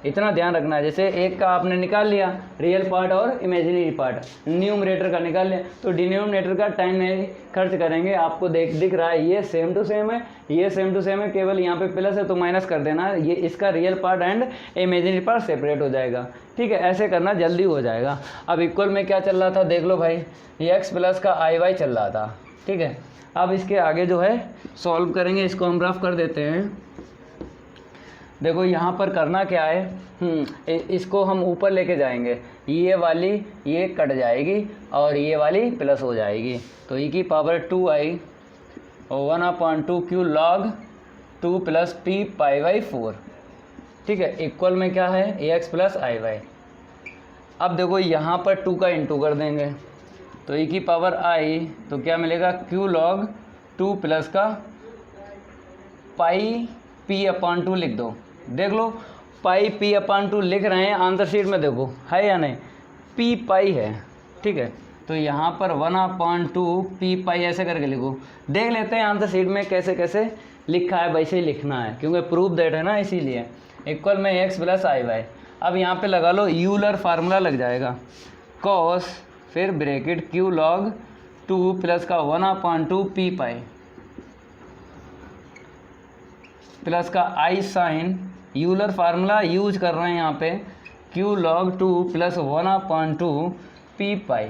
इतना ध्यान रखना है। जैसे एक का आपने निकाल लिया रियल पार्ट और इमेजिनरी पार्ट, न्यूमरेटर का निकाल लिया तो डिनोमिनेटर का टाइम नहीं खर्च करेंगे। आपको दिख रहा है ये सेम टू सेम है, ये सेम टू सेम है, केवल यहाँ पे प्लस है तो माइनस कर देना। ये इसका real part and imaginary part separate हो जाएगा, ठीक है। ऐसे करना जल्दी हो जाएगा। अब इक्वल में क्या चल रहा था देख लो भाई, ये x प्लस का IY चल रहा था, ठीक है। अब इसके आगे जो है सॉल्व करेंगे, इसको हम रफ कर देते हैं। देखो यहाँ पर करना क्या है, इसको हम ऊपर लेके जाएंगे, ये वाली ये कट जाएगी और ये वाली प्लस हो जाएगी। तो ई की पावर 2i और 1/2 क्यू लॉग 2 प्लस p π/4, ठीक है। इक्वल में क्या है ax प्लस IY। अब देखो यहाँ पर 2 का इंटू कर देंगे तो ई की पावर i तो क्या मिलेगा q लॉग 2 प्लस का पाई p/2 लिख दो। देख लो पाई p/2 लिख रहे हैं, आंसर शीट में देखो है या नहीं, p पाई है, ठीक है। तो यहाँ पर 1/2 p पाई ऐसे करके लिखो। देख लेते हैं आंसर शीट में कैसे कैसे लिखा है, वैसे ही लिखना है क्योंकि प्रूफ दैट है ना, इसीलिए। इक्वल में x प्लस IY। अब यहाँ पे लगा लो यूलर फार्मूला लग जाएगा, कॉस फिर ब्रैकेट q लॉग 2 प्लस का 1/2 p पाई प्लस का i sine, Euler formula use कर रहे हैं यहाँ पे, q log 2 plus 1/2 p pi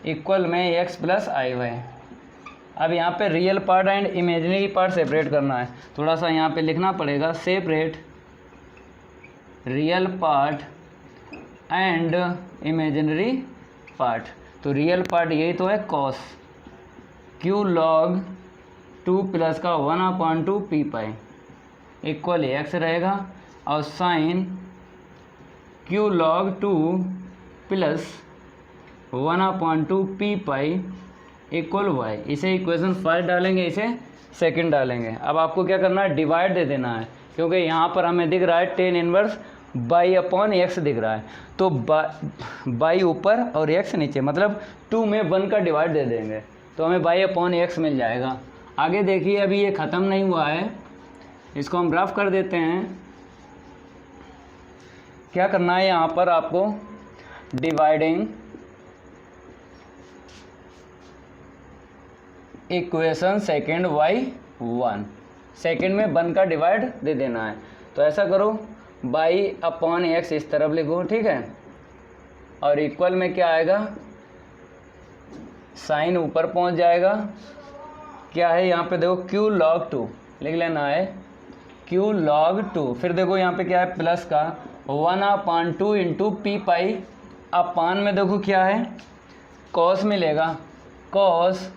equal में x प्लस IY। अब यहाँ पे real part and imaginary part separate करना है, थोड़ा सा यहाँ पे लिखना पड़ेगा, separate real part and imaginary part. तो रियल पार्ट यही तो है कॉस q लॉग 2 प्लस का 1/2 p पाई इक्वल x रहेगा और sine q log 2 plus 1/2 p pi equal y। इसे इक्वेशन फर्स्ट डालेंगे, इसे सेकंड डालेंगे। अब आपको क्या करना है, डिवाइड दे देना है, क्योंकि यहाँ पर हमें दिख रहा है टेन इनवर्स y/x दिख रहा है, तो y ऊपर और x नीचे, मतलब 2 में 1 का डिवाइड दे देंगे तो हमें y/x मिल जाएगा। आगे देखिए अभी ये ख़त्म नहीं हुआ है, इसको हम रफ कर देते हैं। क्या करना है यहाँ पर आपको, dividing equation second y1, second में 1 का डिवाइड दे देना है। तो ऐसा करो बाई अपॉन एक्स इस तरफ लिखो, ठीक है, और इक्वल में क्या आएगा, साइन ऊपर पहुंच जाएगा, क्या है यहाँ पे देखो क्यू लॉग 2 लिख लेना है, क्यू लॉग 2। फिर देखो यहाँ पे क्या है प्लस का 1/2 इंटू पी पाई, अपान में देखो क्या है कॉस मिलेगा, कॉस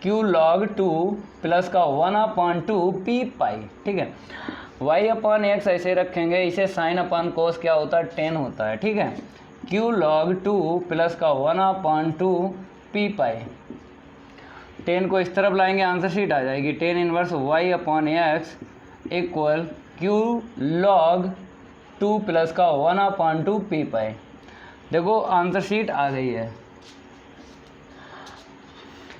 क्यू लॉग 2 प्लस का 1/2 पी पाई, ठीक है। वाई अपॉन एक्स ऐसे रखेंगे, इसे साइन अपॉन कोस क्या होता है 10 होता है, ठीक है। क्यू लॉग 2 प्लस का 1/2 पी पाई, 10 को इस तरफ लाएंगे आंसर शीट आ जाएगी, 10 inverse y upon x equal q log 2 plus का 1/2 पी पाई। देखो आंसर शीट आ गई है,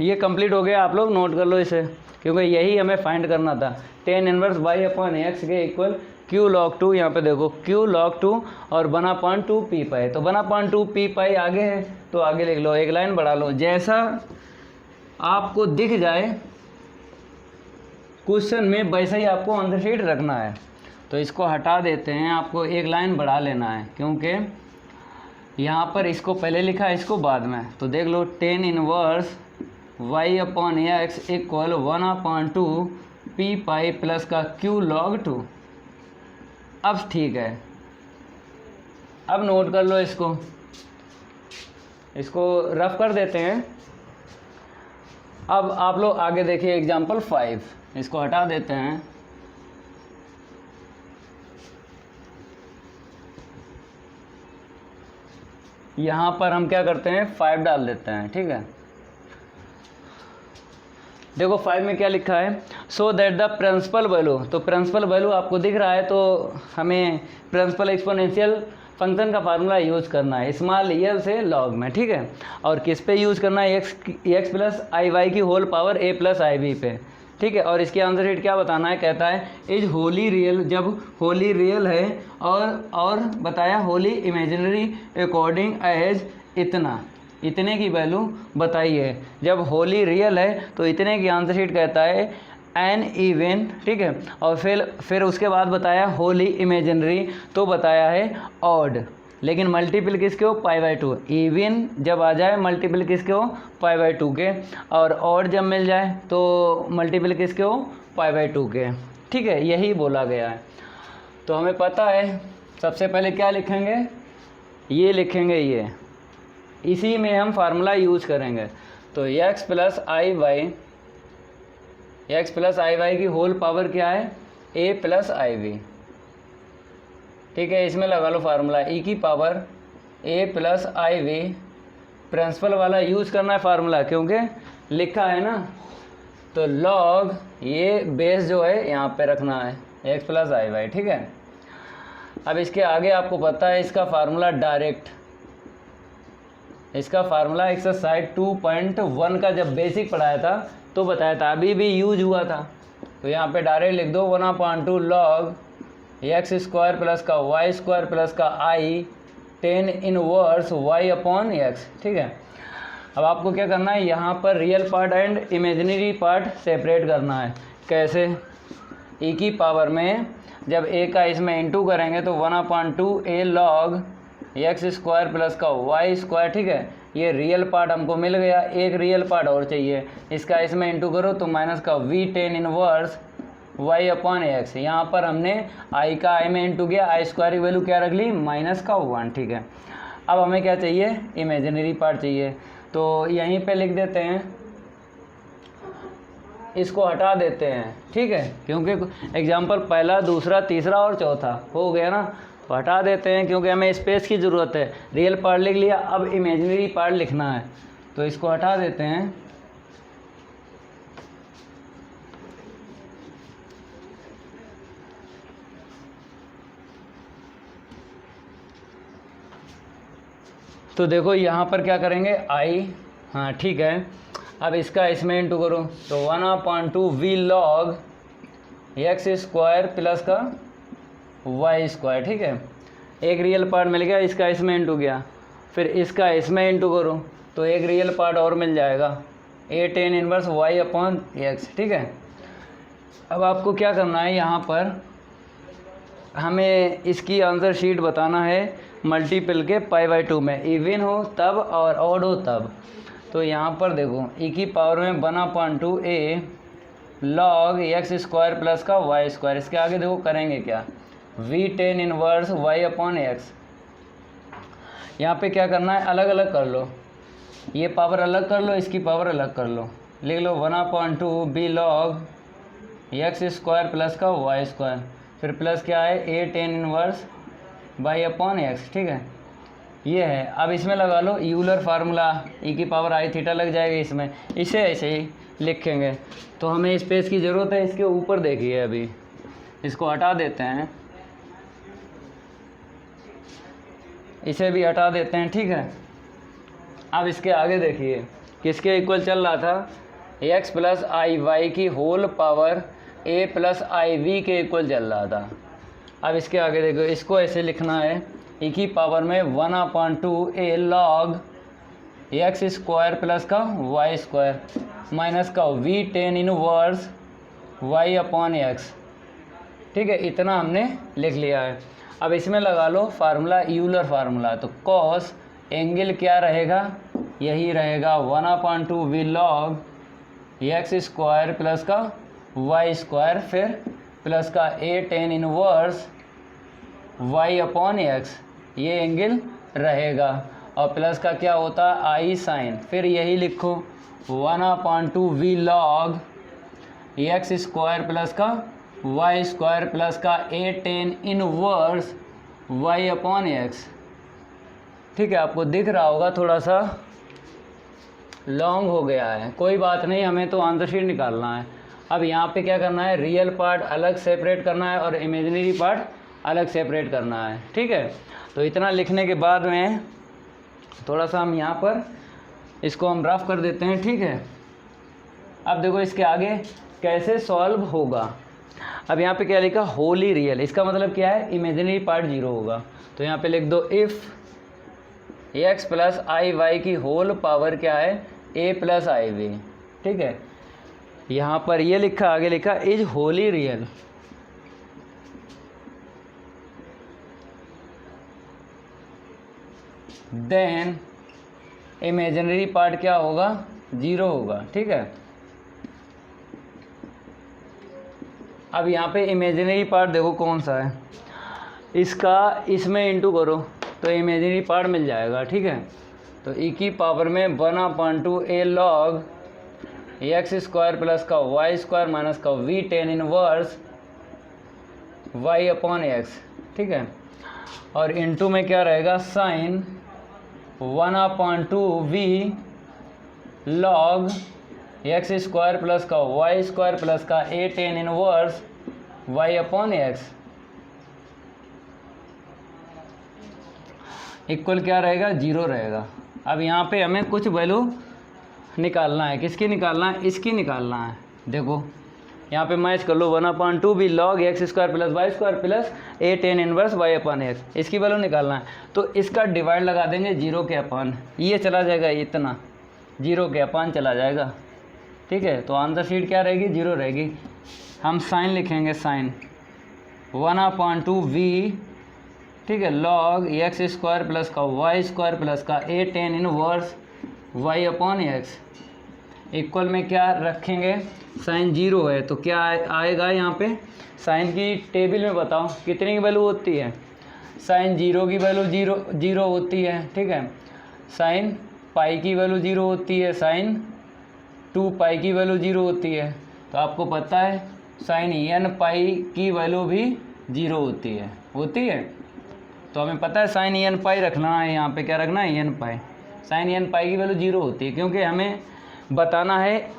ये कंप्लीट हो गया, आप लोग नोट कर लो इसे, क्योंकि यही हमें फाइंड करना था। 10 इनवर्स वाई अपॉन एक्स के इक्वल क्यू लॉग 2, यहाँ पे देखो क्यू लॉग 2 और 1/2 पी पाई, तो 1/2 पी पाई आगे है तो आगे लिख लो, एक लाइन बढ़ा लो, जैसा आपको दिख जाए क्वेश्चन में वैसा ही आपको आंसर शीट रखना है। तो इसको हटा देते हैं, आपको एक लाइन बढ़ा लेना है, क्योंकि यहाँ पर इसको पहले लिखा है इसको बाद में, तो देख लो 10 inverse y upon x equal 1/2 p pi plus का क्यू लॉग 2। अब ठीक है, अब नोट कर लो इसको रफ कर देते हैं। अब आप लोग आगे देखिए एग्जाम्पल 5, इसको हटा देते हैं, यहाँ पर हम क्या करते हैं 5 डाल देते हैं, ठीक है। देखो 5 में क्या लिखा है, so that the principal value, तो प्रिंसिपल वैल्यू आपको दिख रहा है, तो हमें प्रिंसिपल एक्सपोनेंशियल फंक्शन का फार्मूला यूज़ करना है स्मॉल एल से लॉग में, ठीक है। और किस पे यूज़ करना है, एक्स प्लस आई वाई की whole power A plus i B पे, ठीक है। और इसकी आंसर शीट क्या बताना है, कहता है इज होली रियल, जब होली रियल है और बताया होली इमेजिनरी अकॉर्डिंग एज इतने की वैल्यू बताई है। जब होली रियल है तो इतने की आंसर शीट कहता है एन इवन, ठीक है। और फिर उसके बाद बताया होली इमेजिनरी, तो बताया है ऑड, लेकिन मल्टीपल किसके हो π/2, इवन जब आ जाए मल्टीपल किसके हो π/2 के, और ऑड जब मिल जाए तो मल्टीपल किसके हो π/2 के, ठीक है। यही बोला गया है। तो हमें पता है सबसे पहले क्या लिखेंगे, ये लिखेंगे, ये इसी में हम फार्मूला यूज़ करेंगे। तो x प्लस आई वाई की होल पावर क्या है a प्लस आई वी, ठीक है। इसमें लगा लो फार्मूला e की power a plus i v, principal वाला यूज़ करना है फार्मूला क्योंकि लिखा है ना, तो लॉग ये बेस जो है यहाँ पे रखना है x प्लस आई वाई, ठीक है। अब इसके आगे आपको पता है इसका फार्मूला डायरेक्ट, इसका फार्मूला एक्सरसाइज 2.1 का जब बेसिक पढ़ाया था तो बताया था, अभी भी यूज हुआ था। तो यहाँ पे डायरेक्ट लिख दो 1/2 लॉग एक्स स्क्वायर प्लस का वाई स्क्वायर प्लस का आई 10 इनवर्स वाई अपॉन एक्स, ठीक है। अब आपको क्या करना है, यहाँ पर real part and imaginary part separate करना है। कैसे, e की पावर में जब a का इसमें इंटू करेंगे तो 1/2 a log x square plus का वाई स्क्वायर, ठीक है। ये रियल पार्ट हमको मिल गया, एक रियल पार्ट और चाहिए, इसका इसमें इंटू करो तो माइनस का v10 inverse y upon x. यहाँ पर हमने आई का आई में इंटू किया, आई स्क्वायर की वैल्यू क्या रख ली -1, ठीक है। अब हमें क्या चाहिए, इमेजिनरी पार्ट चाहिए, तो यहीं पे लिख देते हैं, इसको हटा देते हैं, ठीक है, क्योंकि एग्जाम्पल पहला, दूसरा, तीसरा और चौथा हो गया ना, तो हटा देते हैं क्योंकि हमें स्पेस की ज़रूरत है। रियल पार्ट लिख लिया, अब इमेजिनरी पार्ट लिखना है, तो इसको हटा देते हैं। तो देखो यहाँ पर क्या करेंगे, आई, हाँ ठीक है। अब इसका इसमें इंटू करो तो 1/2 v log x square plus का वाई स्क्वायर, ठीक है। एक रियल पार्ट मिल गया, इसका इसमें इंटू गया, फिर इसका इसमें इंटू करो तो एक रियल पार्ट और मिल जाएगा a10 inverse y upon x, ठीक है। अब आपको क्या करना है, यहाँ पर हमें इसकी आंसर शीट बताना है मल्टीपल के π/2 में, इवन हो तब और ऑड हो तब। तो यहाँ पर देखो e की पावर में 1/2 a log x square plus का y स्क्वायर, इसके आगे देखो करेंगे क्या, v tan इनवर्स y/x। यहाँ पे क्या करना है, अलग अलग कर लो, ये पावर अलग कर लो, इसकी पावर अलग कर लो, लिख लो 1/2 b log x square plus का y स्क्वायर, फिर प्लस क्या है a tan इनवर्स y/x। ठीक है, ये है। अब इसमें लगा लो यूलर फार्मूला, e की पावर i थीटा लग जाएगा इसमें, इसे ऐसे ही लिखेंगे। तो हमें स्पेस की ज़रूरत है, इसके ऊपर देखिए, अभी इसको हटा देते हैं, इसे भी हटा देते हैं। ठीक है, अब इसके आगे देखिए किसके इक्वल चल रहा था, x प्लस आई वाई की whole power a plus i v के इक्वल चल रहा था। अब इसके आगे देखो, इसको ऐसे लिखना है e की पावर में 1/2 a log x square plus का y स्क्वायर माइनस का v tan इनवर्स y/x। ठीक है, इतना हमने लिख लिया है। अब इसमें लगा लो फार्मूला, यूलर फार्मूला। तो कॉस एंगल क्या रहेगा, यही रहेगा 1/2 v log x square plus का y स्क्वायर, फिर प्लस का a tan इनवर्स y/x, ये एंगल रहेगा। और प्लस का क्या होता है, i साइन, फिर यही लिखो 1/2 v log x square plus का y स्क्वायर प्लस का a tan इनवर्स y/x। ठीक है, आपको दिख रहा होगा थोड़ा सा लॉन्ग हो गया है, कोई बात नहीं, हमें तो आंसर शीट निकालना है। अब यहाँ पे क्या करना है, रियल पार्ट अलग सेपरेट करना है और इमेजिनरी पार्ट अलग सेपरेट करना है। ठीक है, तो इतना लिखने के बाद में थोड़ा सा हम यहाँ पर इसको हम रफ कर देते हैं। ठीक है, अब देखो इसके आगे कैसे सॉल्व होगा। अब यहाँ पे क्या लिखा, होली रियल, इसका मतलब क्या है, इमेजिनरी पार्ट 0 होगा। तो यहाँ पे लिख दो if x plus i y की होल पावर क्या है, a प्लस आई वी। ठीक है, यहाँ पर ये लिखा, आगे लिखा is wholly real. Then imaginary part क्या होगा, 0 होगा। ठीक है, अब यहाँ पे इमेजिनरी पार्ट देखो कौन सा है, इसका इसमें इंटू करो तो इमेजिनरी पार्ट मिल जाएगा। ठीक है, तो e की पावर में 1/2 a log x square plus का y स्क्वायर माइनस का v tan इनवर्स y/x। ठीक है, और इंटू में क्या रहेगा, sine 1/2 v log x square plus का y स्क्वायर प्लस का a tan inverse y/x equal क्या रहेगा, 0 रहेगा। अब यहाँ पे हमें कुछ वैल्यू निकालना है, किसकी निकालना है, इसकी निकालना है। देखो यहाँ पे मैच कर लो, 1/2 भी log x square plus y square plus a tan inverse y/x, इसकी वैल्यू निकालना है। तो इसका डिवाइड लगा देंगे 0 के अपान, ये चला जाएगा, इतना 0 के अपान चला जाएगा। ठीक है, तो आंसर शीट क्या रहेगी, 0 रहेगी। हम साइन लिखेंगे, साइन 1/2 v, ठीक है, log x स्क्वायर प्लस का y स्क्वायर प्लस का a tan inverse y/x equal में क्या रखेंगे, साइन 0 है तो क्या आएगा, यहाँ पे साइन की टेबल में बताओ कितनी की वैल्यू होती है, साइन 0 की वैल्यू 0 होती है। ठीक है, साइन पाई की वैल्यू 0 होती है, साइन 2 पाई की वैल्यू 0 होती है। तो आपको पता है साइन n पाई की वैल्यू भी 0 होती है। तो हमें पता है साइन n पाई रखना है, यहाँ पे क्या रखना है, n पाई, साइन n पाई की वैल्यू 0 होती है, क्योंकि हमें बताना है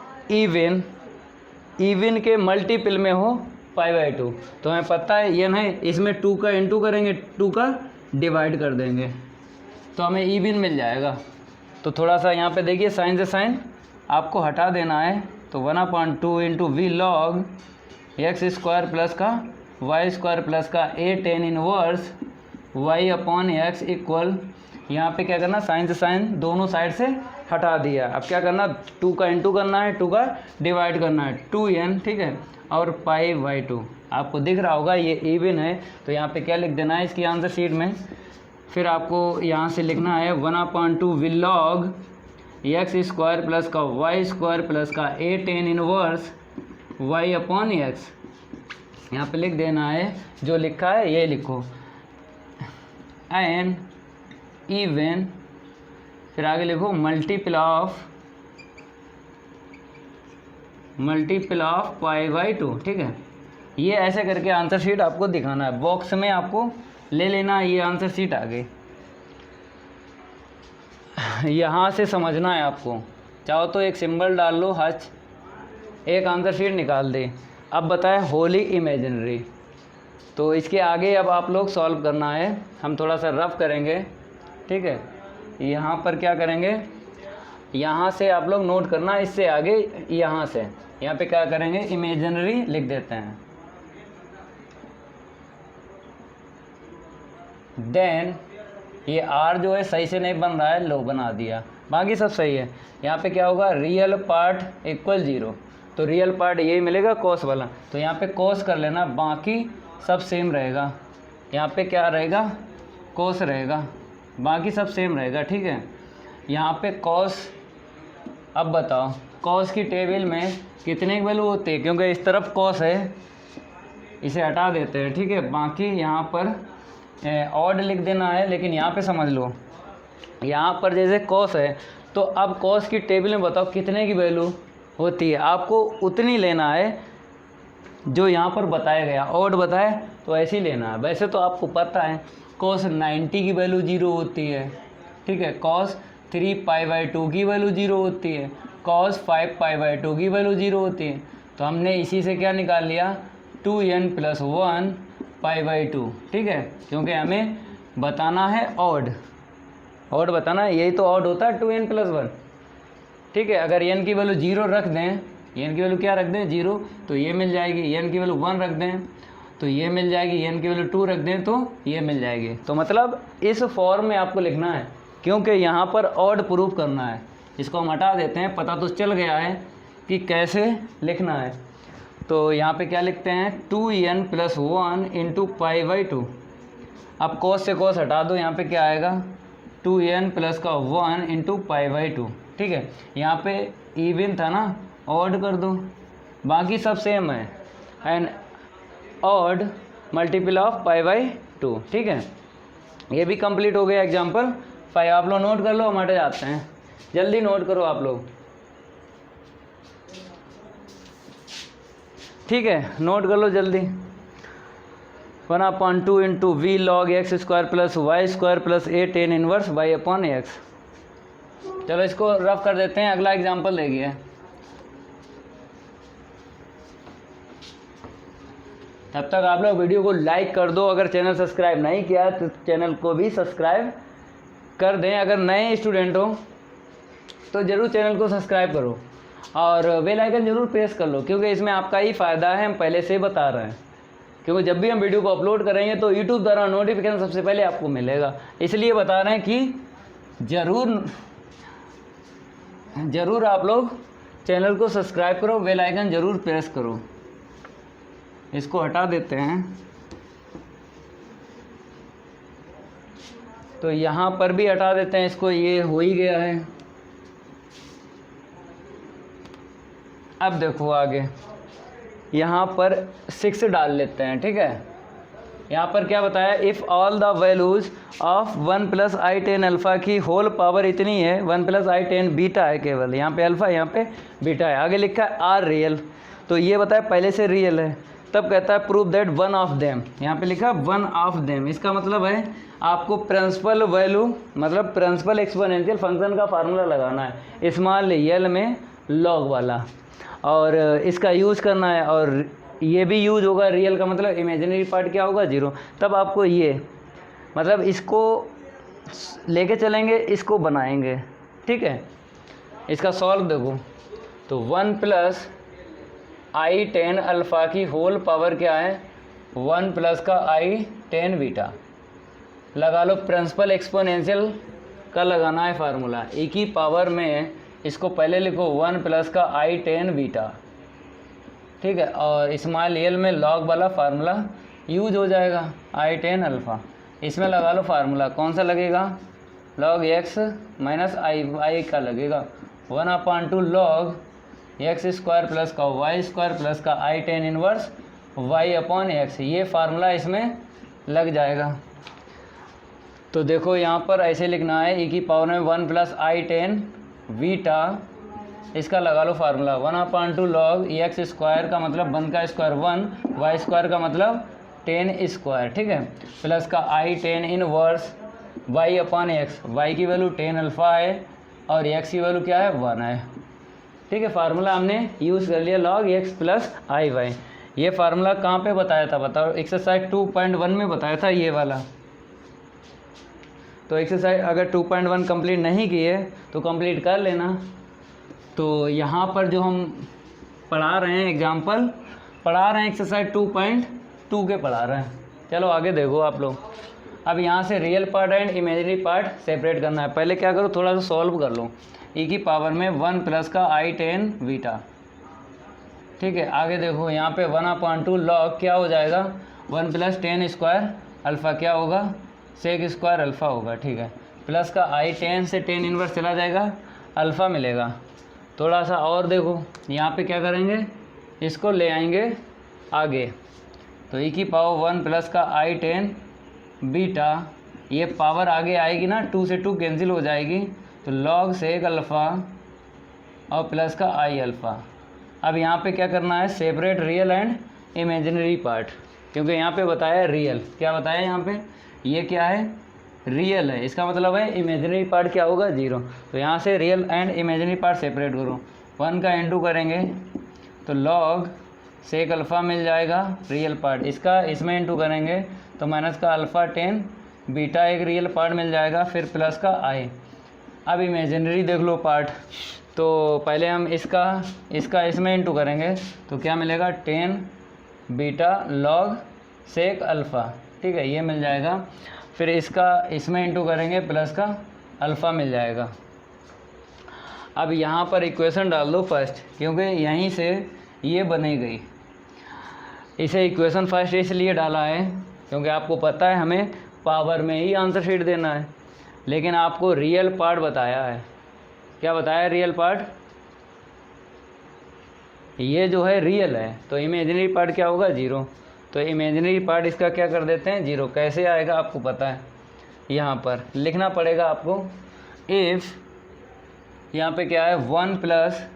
इवन के मल्टीपल में हो π/2। तो हमें पता है n है, इसमें 2 का इंटू करेंगे, 2 का डिवाइड कर देंगे तो हमें इवन मिल जाएगा। तो थोड़ा सा यहाँ पे देखिए, साइन से साइन आपको हटा देना है। तो 1/2 into v log x square plus का y स्क्वायर प्लस का a tan inverse y/x equal, यहाँ पे क्या करना, साइन से साइन दोनों साइड से हटा दिया। अब क्या करना, 2 का इंटू करना है, 2 का डिवाइड करना है, 2n। ठीक है, और π/2 आपको दिख रहा होगा ये इवन है, तो यहाँ पे क्या लिख देना है इसकी आंसर शीट में। फिर आपको यहाँ से लिखना है 1/2 विल लॉग एक्स स्क्वायर प्लस का वाई स्क्वायर प्लस का a tan inverse y upon x. यहाँ पे लिख देना है जो लिखा है ये लिखो, एन इवन, फिर आगे लिखो मल्टीपल ऑफ π/2। ठीक है, ये ऐसे करके आंसर शीट आपको दिखाना है, बॉक्स में आपको ले लेना है। ये आंसर शीट आ गई, यहाँ से समझना है आपको। चाहो तो एक सिंबल डाल लो हच, एक आंसर शीट निकाल दे। अब बताए होली इमेजिनरी, तो इसके आगे अब आप लोग सॉल्व करना है, हम थोड़ा सा रफ करेंगे। ठीक है, यहाँ पर क्या करेंगे, यहाँ से आप लोग नोट करना, इससे आगे यहाँ से यहाँ पे क्या करेंगे, इमेजिनरी लिख देते हैं। देन ये आर जो है सही से नहीं बन रहा है, लो बना दिया, बाकी सब सही है। यहाँ पे क्या होगा, रियल पार्ट इक्वल 0, तो रियल पार्ट यही मिलेगा कॉस वाला, तो यहाँ पे कॉस कर लेना, बाकी सब सेम रहेगा। यहाँ पे क्या रहेगा, कॉस रहेगा, बाकी सब सेम रहेगा। ठीक है, यहाँ पे कॉस, अब बताओ कॉस की टेबल में कितने वैल्यू होते हैं, क्योंकि इस तरफ कॉस है, इसे हटा देते हैं। ठीक है, बाकी यहाँ पर ऑड लिख देना है, लेकिन यहाँ पे समझ लो, यहाँ पर जैसे कॉस है, तो अब कॉस की टेबल में बताओ कितने की वैल्यू होती है, आपको उतनी लेना है जो यहाँ पर बताया गया। ऑड बताए तो ऐसे ही लेना है। वैसे तो आपको पता है कॉस 90 की वैल्यू 0 होती है। ठीक है, कॉस 3π/2 की वैल्यू 0 होती है, कॉस 5π/2 की वैल्यू 0 होती है। तो हमने इसी से क्या निकाल लिया, 2n + 1 π/2। ठीक है, क्योंकि हमें बताना है ऑड बताना है, यही तो ऑड होता है 2n + 1। ठीक है, अगर n की वैल्यू 0 रख दें, n की वैल्यू क्या रख दें 0, तो ये मिल जाएगी। n की वैल्यू 1 रख दें तो ये मिल जाएगी, n की वैल्यू 2 रख दें तो ये मिल जाएगी। तो मतलब इस फॉर्म में आपको लिखना है, क्योंकि यहाँ पर ऑड प्रूफ करना है। इसको हम हटा देते हैं, पता तो चल गया है कि कैसे लिखना है। तो यहाँ पे क्या लिखते हैं, 2n + 1 × π/2। अब कॉस से कॉस हटा दो, यहाँ पे क्या आएगा, 2n + 1 × π/2। ठीक है, यहाँ पे इवन था ना, ऑड कर दो, बाकी सब सेम है, एंड ऑड मल्टीपल ऑफ π/2। ठीक है, ये भी कंप्लीट हो गया एग्जाम्पल 5। आप लोग नोट कर लो, हम हट जाते हैं, जल्दी नोट करो आप लोग। ठीक है, नोट कर लो जल्दी। 1/2 × v log x square plus y square plus a tan inverse y upon x. चलो इसको रफ कर देते हैं, अगला एग्जाम्पल देखिए। तब तक आप लोग वीडियो को लाइक कर दो, अगर चैनल सब्सक्राइब नहीं किया तो चैनल को भी सब्सक्राइब कर दें। अगर नए स्टूडेंट हो तो ज़रूर चैनल को सब्सक्राइब करो और बेल आइकन ज़रूर प्रेस कर लो, क्योंकि इसमें आपका ही फ़ायदा है, हम पहले से बता रहे हैं। क्योंकि जब भी हम वीडियो को अपलोड करेंगे तो यूट्यूब द्वारा नोटिफिकेशन सबसे पहले आपको मिलेगा, इसलिए बता रहे हैं कि ज़रूर आप लोग चैनल को सब्सक्राइब करो, बेल आइकन ज़रूर प्रेस करो। इसको हटा देते हैं, तो यहाँ पर भी हटा देते हैं इसको, ये हो ही गया है। अब देखो आगे, यहाँ पर 6 डाल लेते हैं। ठीक है, यहाँ पर क्या बताया, if all the values of 1 + i10 alpha की होल पावर इतनी है, 1 + i10 बीटा है केवल, यहाँ पे अल्फ़ा यहाँ पे बीटा है, आगे लिखा है आर रियल, तो ये बताया पहले से रियल है। तब कहता है prove that one of them, यहाँ पे लिखा वन ऑफ देम, इसका मतलब है आपको प्रिंसिपल वैल्यू मतलब प्रिंसिपल एक्सपोनेंशियल फंक्शन का फार्मूला लगाना है, स्मॉल एल में लॉग वाला, और इसका यूज़ करना है। और ये भी यूज होगा, रियल का मतलब इमेजिनरी पार्ट क्या होगा 0। तब आपको ये मतलब इसको लेके चलेंगे, इसको बनाएंगे। ठीक है, इसका सॉल्व देखो, तो 1 + i10 अल्फ़ा की होल पावर क्या है, 1 + का i10 बीटा लगा लो। प्रिंसिपल एक्सपोनेंशियल का लगाना है फार्मूला, एक ही पावर में इसको पहले लिखो 1 + का i10 बीटा, ठीक है, और स्मॉल एल में लॉग वाला फार्मूला यूज हो जाएगा, आई टेन अल्फ़ा। इसमें लगा लो फार्मूला, कौन सा लगेगा, लॉग एक्स माइनस आई का लगेगा 1/2 लॉग एक्स स्क्वायर प्लस का वाई स्क्वायर प्लस का i tan inverse y upon x, ये फार्मूला इसमें लग जाएगा। तो देखो यहाँ पर ऐसे लिखना है, e की पावर में 1 प्लस आई टेन बीटा, इसका लगा लो फार्मूला 1/2 लॉग एक्स स्क्वायर का मतलब 1 का स्क्वायर 1, वाई स्क्वायर का मतलब 10 स्क्वायर, ठीक है, प्लस का i tan inverse y upon x, y की वैल्यू 10 अल्फ़ा है और एक्स की वैल्यू क्या है 1 है, ठीक है। फार्मूला हमने यूज़ कर लिया log x plus i Y. ये फार्मूला कहाँ पे बताया था बताओ, एक्सरसाइज 2.1 में बताया था ये वाला। तो एक्सरसाइज अगर 2.1 कंप्लीट नहीं किए तो कंप्लीट कर लेना। तो यहाँ पर जो हम पढ़ा रहे हैं एग्जाम्पल पढ़ा रहे हैं एक्सरसाइज 2.2 के पढ़ा रहे हैं। चलो आगे देखो आप लोग। अब यहाँ से real part and imaginary part separate करना है। पहले क्या करो, थोड़ा सा सॉल्व कर लो। ई की पावर में 1 प्लस का आई टेन बीटा, ठीक है। आगे देखो यहाँ पे 1/2 लॉग क्या हो जाएगा, 1 प्लस 10 स्क्वायर अल्फ़ा क्या होगा, सेक स्क्वायर अल्फ़ा होगा, ठीक है, प्लस का आई 10 से 10 इनवर्स चला जाएगा, अल्फ़ा मिलेगा। थोड़ा सा और देखो, यहाँ पे क्या करेंगे, इसको ले आएंगे आगे। तो ई की पावर 1 प्लस का आई 10 बीटा, ये पावर आगे आएगी ना, 2 से 2 कैंसिल हो जाएगी, तो लॉग सेक अल्फ़ा और प्लस का आई अल्फ़ा। अब यहाँ पे क्या करना है, separate real and imaginary part, क्योंकि यहाँ पे बताया रियल, क्या बताया यहाँ पे, ये क्या है रियल है, इसका मतलब है इमेजिनरी पार्ट क्या होगा 0। तो यहाँ से real and imaginary part separate करो, 1 का इनटू करेंगे तो लॉग सेक अल्फ़ा मिल जाएगा रियल पार्ट, इसका इसमें इनटू करेंगे तो माइनस का अल्फ़ा 10 बीटा एक रियल पार्ट मिल जाएगा, फिर प्लस का आई। अब इमेजिनरी देख लो पार्ट, तो पहले हम इसका इसमें इनटू करेंगे तो क्या मिलेगा 10 बीटा लॉग सेक अल्फ़ा, ठीक है, ये मिल जाएगा। फिर इसका इसमें इनटू करेंगे प्लस का अल्फ़ा मिल जाएगा। अब यहाँ पर इक्वेशन डाल दो फर्स्ट, क्योंकि यहीं से ये बनी गई। इसे इक्वेशन फर्स्ट इसलिए डाला है क्योंकि आपको पता है हमें पावर में ही आंसर शीट देना है, लेकिन आपको रियल पार्ट बताया है। क्या बताया रियल पार्ट, ये जो है रियल है, तो इमेजिनरी पार्ट क्या होगा 0। तो इमेजिनरी पार्ट इसका क्या कर देते हैं 0। कैसे आएगा आपको पता है, यहाँ पर लिखना पड़ेगा आपको, इफ़ यहाँ पे क्या है 1 प्लस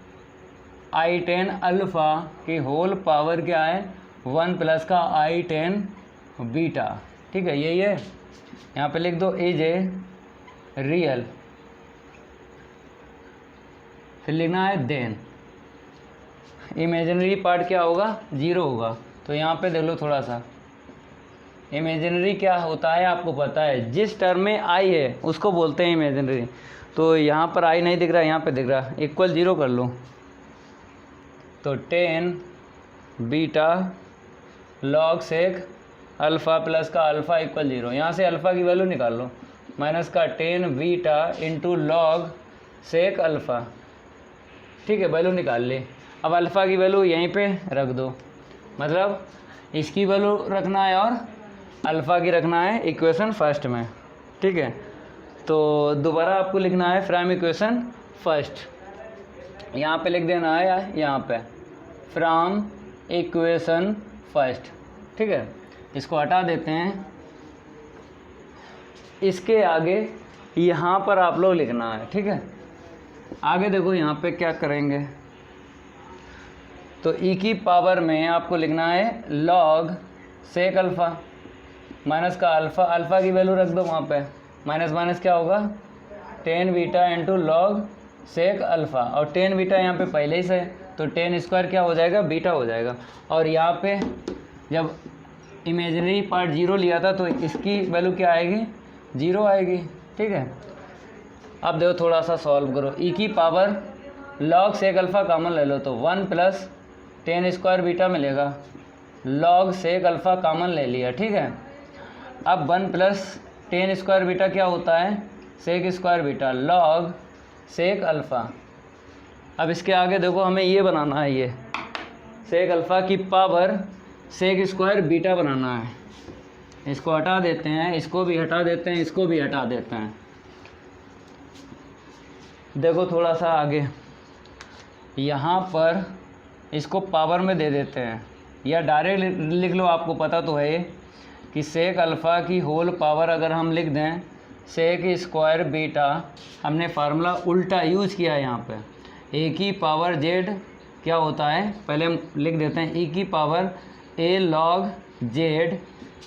आई 10 अल्फ़ा की होल पावर क्या है 1 प्लस का आई 10 बीटा, ठीक है, यही है। यहाँ पे लिख दो इज ए रियल, फिर लिखना है देन इमेजिनरी पार्ट क्या होगा 0 होगा। तो यहाँ पे देख लो थोड़ा सा, इमेजिनरी क्या होता है आपको पता है, जिस टर्म में आई है उसको बोलते हैं इमेजिनरी। तो यहाँ पर आई नहीं दिख रहा, यहाँ पे दिख रहा, इक्वल 0 कर लो। तो 10 beta log sec alpha plus का अल्फ़ा इक्वल 0, यहाँ से अल्फ़ा की वैल्यू निकाल लो, माइनस का 10 beta into log sec alpha, ठीक है, वैल्यू निकाल ली। अब अल्फ़ा की वैल्यू यहीं पे रख दो, मतलब इसकी वैल्यू रखना है और अल्फ़ा की रखना है इक्वेशन फर्स्ट में, ठीक है। तो दोबारा आपको लिखना है फ्रॉम इक्वेशन फर्स्ट, यहाँ पे लिख देना है, यहाँ पे फ्रॉम इक्वेशन फर्स्ट, ठीक है। इसको हटा देते हैं, इसके आगे यहाँ पर आप लोग लिखना है, ठीक है। आगे देखो यहाँ पे क्या करेंगे, तो ई की पावर में आपको लिखना है लॉग सेक अल्फ़ा माइनस का अल्फ़ा, अल्फ़ा की वैल्यू रख दो वहाँ पे, माइनस माइनस क्या होगा 10 beta into log sec alpha, और 10 बीटा यहाँ पे पहले ही से, तो 10 स्क्वायर क्या हो जाएगा बीटा हो जाएगा। और यहाँ पे जब इमेजिनरी पार्ट 0 लिया था तो इसकी वैल्यू क्या आएगी 0 आएगी, ठीक है। अब देखो थोड़ा सा सॉल्व करो, ई की power log sec alpha common ले लो तो 1 प्लस 10 स्क्वायर बीटा मिलेगा, लॉग सेक अल्फ़ा कॉमन ले लिया, ठीक है। अब 1 प्लस 10 स्क्वायर बीटा क्या होता है sec square beta log sec alpha. अब इसके आगे देखो हमें ये बनाना है, ये सेक अल्फ़ा की पावर सेक स्क्वायर बीटा बनाना है। इसको हटा देते हैं, इसको भी हटा देते हैं, इसको भी हटा देते हैं। देखो थोड़ा सा आगे, यहाँ पर इसको पावर में दे देते हैं, या डायरेक्ट लिख लो, आपको पता तो है कि सेक अल्फ़ा की होल पावर अगर हम लिख दें सेक स्क्वायर बीटा, हमने फार्मूला उल्टा यूज़ किया है यहाँ पे। ए की पावर जेड क्या होता है, पहले हम लिख देते हैं e की power a log Z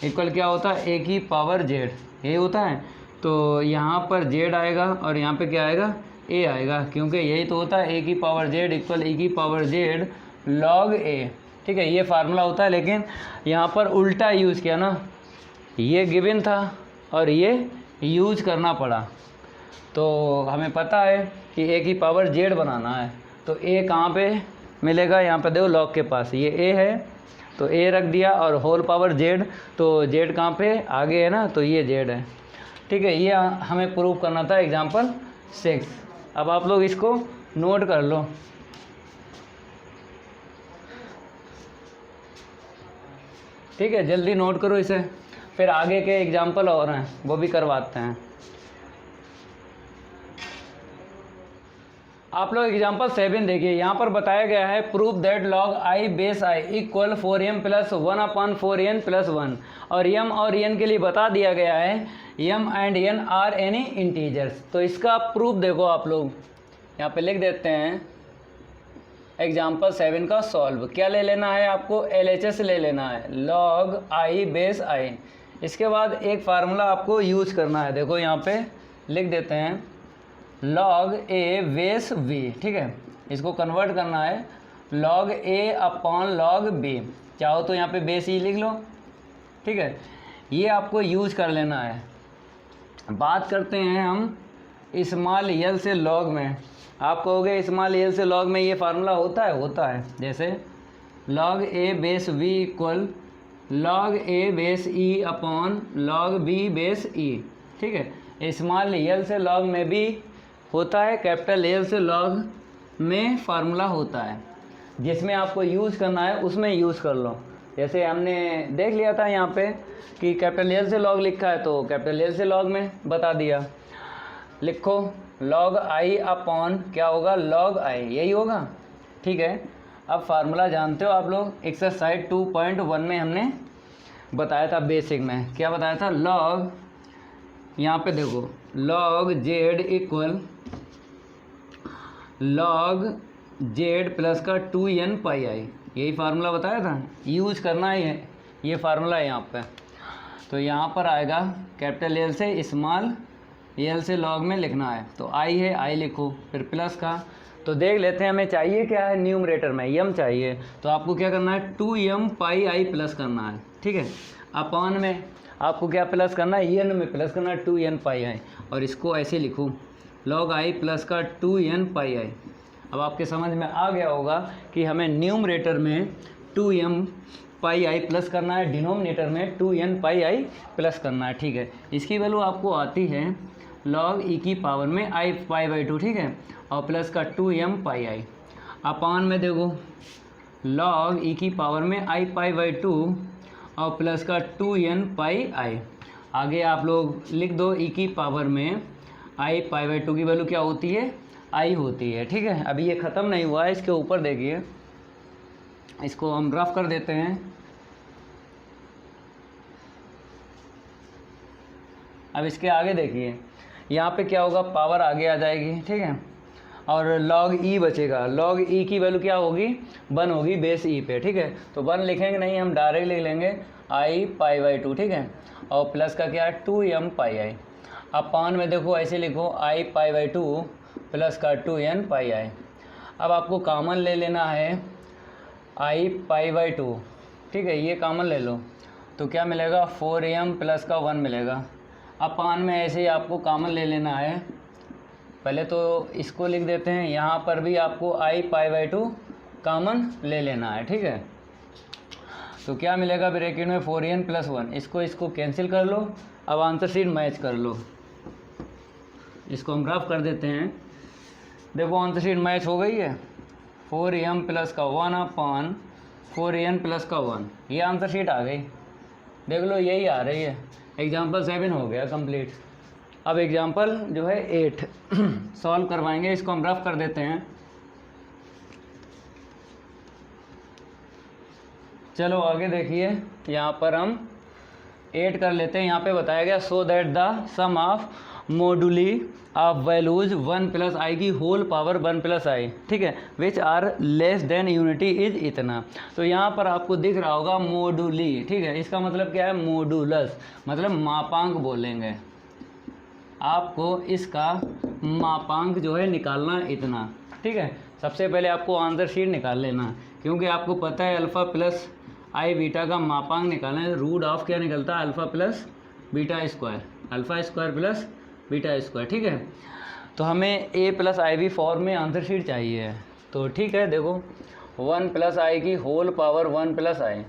equal क्या होता है ए की पावर जेड, ये होता है। तो यहाँ पर जेड आएगा और यहाँ पे क्या आएगा ए आएगा, क्योंकि यही तो होता है ए की पावर जेड इक्वल e की पावर जेड log a। ठीक है, ये फार्मूला होता है, लेकिन यहाँ पर उल्टा यूज़ किया ना, ये गिवन था और ये यूज करना पड़ा। तो हमें पता है कि ए की पावर जेड बनाना है, तो ए कहाँ पे मिलेगा, यहाँ पे देखो लॉग के पास ये ए है, तो ए रख दिया और होल पावर जेड, तो जेड कहाँ पे आगे है ना, तो ये जेड है। ठीक है, ये हमें प्रूव करना था एग्जांपल 6। अब आप लोग इसको नोट कर लो। ठीक है, जल्दी नोट करो इसे, फिर आगे के एग्जांपल और हैं वो भी करवाते हैं। आप लोग एग्जांपल 7 देखिए, यहाँ पर बताया गया है prove that log I base I equal 4m plus 1/4n plus 1, और m और n के लिए बता दिया गया है m and n are any integers. तो इसका प्रूफ देखो आप लोग, यहाँ पे लिख देते हैं एग्जाम्पल 7 का सॉल्व। क्या ले लेना है आपको, LHS ले लेना है, लॉग आई बेस आई। इसके बाद एक फार्मूला आपको यूज करना है, देखो यहाँ पे लिख देते हैं लॉग ए बेस बी। ठीक है, इसको कन्वर्ट करना है लॉग ए अपॉन लॉग बी, चाहो तो यहाँ पे बेस ई लिख लो। ठीक है, ये आपको यूज कर लेना है। बात करते हैं हम स्मॉल यल से लॉग में। आप कहोगे स्मॉल यल से लॉग में ये फार्मूला होता है, होता है। जैसे log a base b equal log a base e upon log b base e. ठीक है, स्मॉल यल से लॉग में भी होता है, कैपिटल एल से लॉग में फार्मूला होता है। जिसमें आपको यूज़ करना है उसमें यूज़ कर लो। जैसे हमने देख लिया था यहाँ पे कि कैपिटल एल से लॉग लिखा है, तो कैपिटल एल से लॉग में बता दिया। लिखो लॉग आई अपॉन क्या होगा, लॉग आई, यही होगा। ठीक है, अब फार्मूला जानते हो आप लोग, एक्सरसाइज 2.1 में हमने बताया था, बेसिक में क्या बताया था, लॉग, यहाँ पे देखो log Z equal log Z plus का 2n पाई आई, यही फार्मूला बताया था, यूज करना ही है, ये फार्मूला है यहाँ पे। तो यहाँ पर आएगा कैपिटल एल से स्मॉल एल से लॉग में लिखना है, तो आई है, आई लिखो, फिर प्लस का। तो देख लेते हैं हमें चाहिए क्या है, न्यूमरेटर में m चाहिए, तो आपको क्या करना है 2m पाई आई प्लस करना है। ठीक है, अपॉन में आपको क्या प्लस करना है, n में प्लस करना है 2n पाई आई, और इसको ऐसे लिखूँ लॉग आई प्लस का 2n पाई आई। अब आपके समझ में आ गया होगा कि हमें न्यूमरेटर में 2m पाई आई प्लस करना है, डिनोमिनेटर में 2n पाई आई प्लस करना है। ठीक है, इसकी वैल्यू आपको आती है लॉग ई की पावर में आई पाई बाई 2। ठीक है, और प्लस का 2m पाई आई, अपान में देखो लॉग ई की पावर में आई पाई बाई 2 और प्लस का 2n पाई आई। आगे आप लोग लिख दो ई की पावर में आई पाई बाई 2 की वैल्यू क्या होती है, आई होती है। ठीक है, अभी ये ख़त्म नहीं हुआ है, इसके ऊपर देखिए, इसको हम रफ कर देते हैं। अब इसके आगे देखिए, यहाँ पे क्या होगा, पावर आगे आ जाएगी। ठीक है, और लॉग ई बचेगा, लॉग ई की वैल्यू क्या होगी, 1 होगी बेस ई पे। ठीक है, तो 1 लिखेंगे नहीं, हम डायरेक्ट लिख लेंगे आई पाई बाई 2। ठीक है, और प्लस का क्या है 2m पाई आई। अपान में देखो ऐसे लिखो आई पाई बाई 2 प्लस का 2n पाई आई। अब आपको कॉमन ले लेना है आई पाई बाई 2। ठीक है, ये कॉमन ले लो, तो क्या मिलेगा 4m प्लस का 1 मिलेगा। अपान में ऐसे ही आपको कॉमन ले लेना है, पहले तो इसको लिख देते हैं, यहाँ पर भी आपको आई पाई बाई 2 कॉमन ले लेना है। ठीक है, तो क्या मिलेगा ब्रैकेट में 4n प्लस 1, इसको कैंसिल कर लो। अब आंसर शीट मैच कर लो, इसको हम रफ कर देते हैं। देखो आंसर शीट मैच हो गई है, 4m प्लस का 1 अपान 4n प्लस का 1, ये आंसर शीट आ गई, देख लो यही आ रही है। एग्जाम्पल 7 हो गया कंप्लीट। अब एग्जाम्पल जो है 8 सॉल्व करवाएंगे, इसको हम रफ कर देते हैं। चलो आगे देखिए, यहाँ पर हम 8 कर लेते हैं। यहाँ पे बताया गया so that the sum of moduli of values 1 plus i की होल पावर 1 प्लस आई, ठीक है, which are less than unity is इतना। तो यहाँ पर आपको दिख रहा होगा मोडुली, ठीक है, इसका मतलब क्या है, मोडुलस, मतलब मापांक बोलेंगे। आपको इसका मापांक जो है निकालना इतना, ठीक है। सबसे पहले आपको आंसर शीट निकाल लेना, क्योंकि आपको पता है अल्फ़ा प्लस आई बीटा का मापांक निकालना है। रूट ऑफ क्या निकलता है, alpha plus beta square, alpha square plus beta square, ठीक है। तो हमें ए प्लस आई बी फॉर्म में आंसर शीट चाहिए, तो ठीक है। देखो 1 प्लस आई की होल पावर 1 प्लस आई।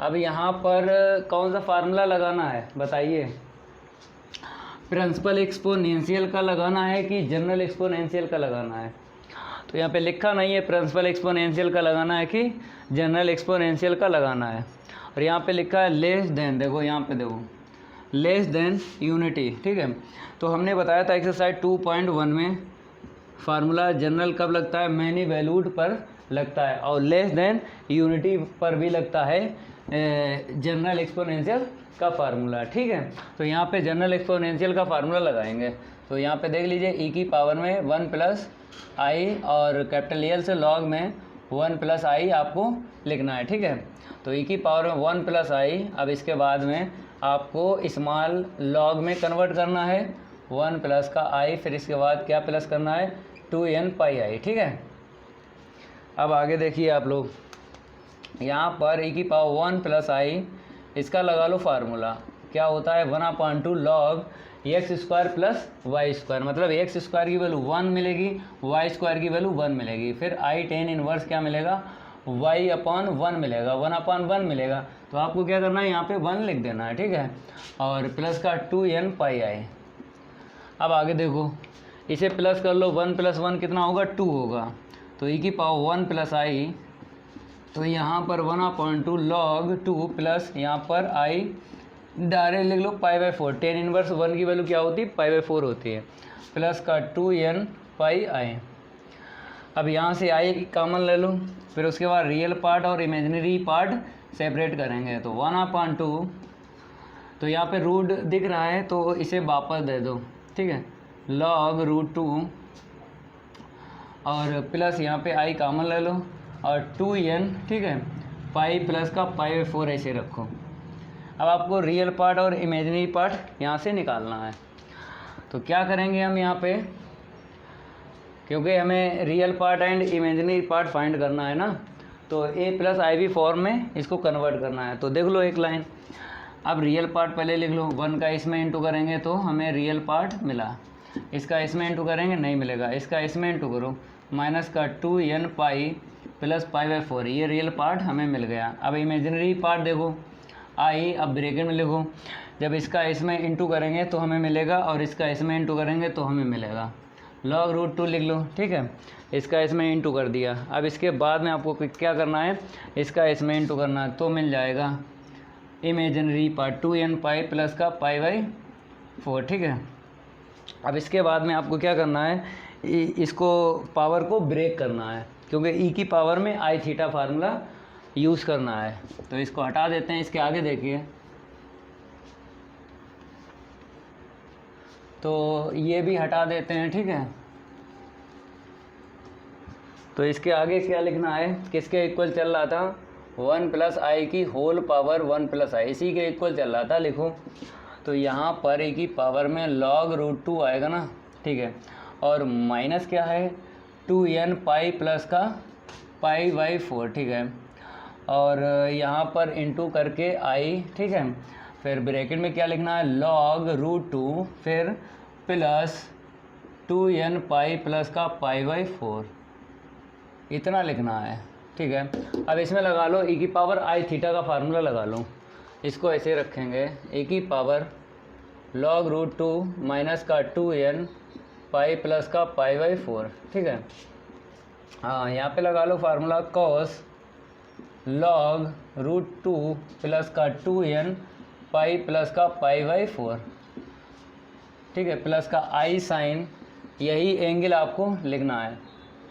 अब यहाँ पर कौन सा फार्मूला लगाना है बताइए, प्रिंसिपल एक्सपोनेंशियल का लगाना है कि जनरल एक्सपोनेंशियल का लगाना है। तो यहाँ पे लिखा नहीं है प्रिंसिपल एक्सपोनेंशियल का लगाना है कि जनरल एक्सपोनेंशियल का लगाना है। और यहाँ पे लिखा है लेस देन, देखो यहाँ पे देखो लेस देन यूनिटी, ठीक है। तो हमने बताया था एक्सरसाइज 2.1 में फार्मूला जनरल कब लगता है, मैनी वैल्यूड पर लगता है, और लेस देन यूनिटी पर भी लगता है जनरल एक्सपोनेंशियल का फार्मूला, ठीक है। तो यहाँ पे जनरल एक्सपोनेंशियल का फार्मूला लगाएंगे। तो यहाँ पे देख लीजिए ई की पावर में 1 प्लस आई और कैपिटल एल से लॉग में 1 प्लस आई आपको लिखना है, ठीक है। तो ई की पावर में 1 प्लस आई, अब इसके बाद में आपको स्मॉल लॉग में कन्वर्ट करना है 1 प्लस का आई, फिर इसके बाद क्या प्लस करना है 2n पाई आई, ठीक है। अब आगे देखिए आप लोग, यहाँ पर ई की पावर 1 प्लस आई, इसका लगा लो फार्मूला, क्या होता है 1/2 log x square plus y square, मतलब एक्स स्क्वायर की वैल्यू 1 मिलेगी, वाई स्क्वायर की वैल्यू 1 मिलेगी, फिर आई टेन इनवर्स क्या मिलेगा, वाई अपॉन 1 मिलेगा, 1/1 मिलेगा। तो आपको क्या करना है, यहाँ पे 1 लिख देना है, ठीक है, और प्लस का 2n पाई आई। अब आगे देखो, इसे प्लस कर लो, 1 प्लस 1 कितना होगा, 2 होगा। तो ई की पावर 1 प्लस आई, तो यहाँ पर 1/2 लॉग 2 प्लस यहाँ पर आई डायरेक्ट लिख लो पाई/4, टेन इनवर्स 1 की वैल्यू क्या होती है, पाई/4 होती है, प्लस का 2n पाई आई। अब यहाँ से आई कॉमन ले लो, फिर उसके बाद रियल पार्ट और इमेजिनरी पार्ट सेपरेट करेंगे। तो 1/2, तो यहाँ पे रूट दिख रहा है तो इसे वापस दे दो, ठीक है, लॉग √2 और प्लस यहाँ पे आई कॉमन ले लो और 2n, ठीक है, पाई प्लस का पाई/4 ऐसे रखो। अब आपको रियल पार्ट और इमेजिनरी पार्ट यहाँ से निकालना है। तो क्या करेंगे हम यहाँ पे, क्योंकि हमें real part and imaginary part find करना है ना, तो ए प्लस आई वी फॉर्म में इसको कन्वर्ट करना है। तो देख लो एक लाइन, अब रियल पार्ट पहले लिख लो, 1 का इसमें इंटू करेंगे तो हमें रियल पार्ट मिला, इसका इसमें इंटू करेंगे नहीं मिलेगा, इसका इसमें इंटू करो, माइनस का 2n पाई प्लस पाई/4, ये रियल पार्ट हमें मिल गया। अब इमेजिनरी पार्ट देखो आई, अब ब्रैकेट में लिखो, जब इसका इसमें इंटू करेंगे तो हमें मिलेगा और इसका इसमें इंटू करेंगे तो हमें मिलेगा, लॉग √2 लिख लो, ठीक है, इसका इसमें इंटू कर दिया। अब इसके बाद में आपको क्या करना है, इसका इसमें इंटू करना है, तो मिल जाएगा imaginary part 2n pi plus का पाई/4, ठीक है। अब इसके बाद में आपको क्या करना है, इसको पावर को ब्रेक करना है, क्योंकि ई की पावर में आई थीटा फार्मूला यूज़ करना है। तो इसको हटा देते हैं, इसके आगे देखिए, तो ये भी हटा देते हैं, ठीक है। तो इसके आगे क्या लिखना है, किसके इक्वल चल रहा था, 1 प्लस आई की होल पावर 1 प्लस आई, इसी के इक्वल चल रहा था, लिखो। तो यहाँ पर ई की पावर में लॉग √2 आएगा ना, ठीक है, और माइनस क्या है 2n पाई प्लस का पाई/4, ठीक है, और यहाँ पर इंटू करके आई, ठीक है, फिर ब्रैकेट में क्या लिखना है, लॉग √2 फिर प्लस 2n पाई प्लस का पाई/4, इतना लिखना है, ठीक है। अब इसमें लगा लो ई की पावर आई थीटा का फार्मूला लगा लो, इसको ऐसे रखेंगे, ई की पावर लॉग √2 माइनस का 2n पाई प्लस का पाई/4, ठीक है। हाँ, यहाँ पे लगा लो फार्मूला कॉस log √2 प्लस का 2n पाई प्लस का π/4, ठीक है, प्लस का आई साइन, यही एंगल आपको लिखना है,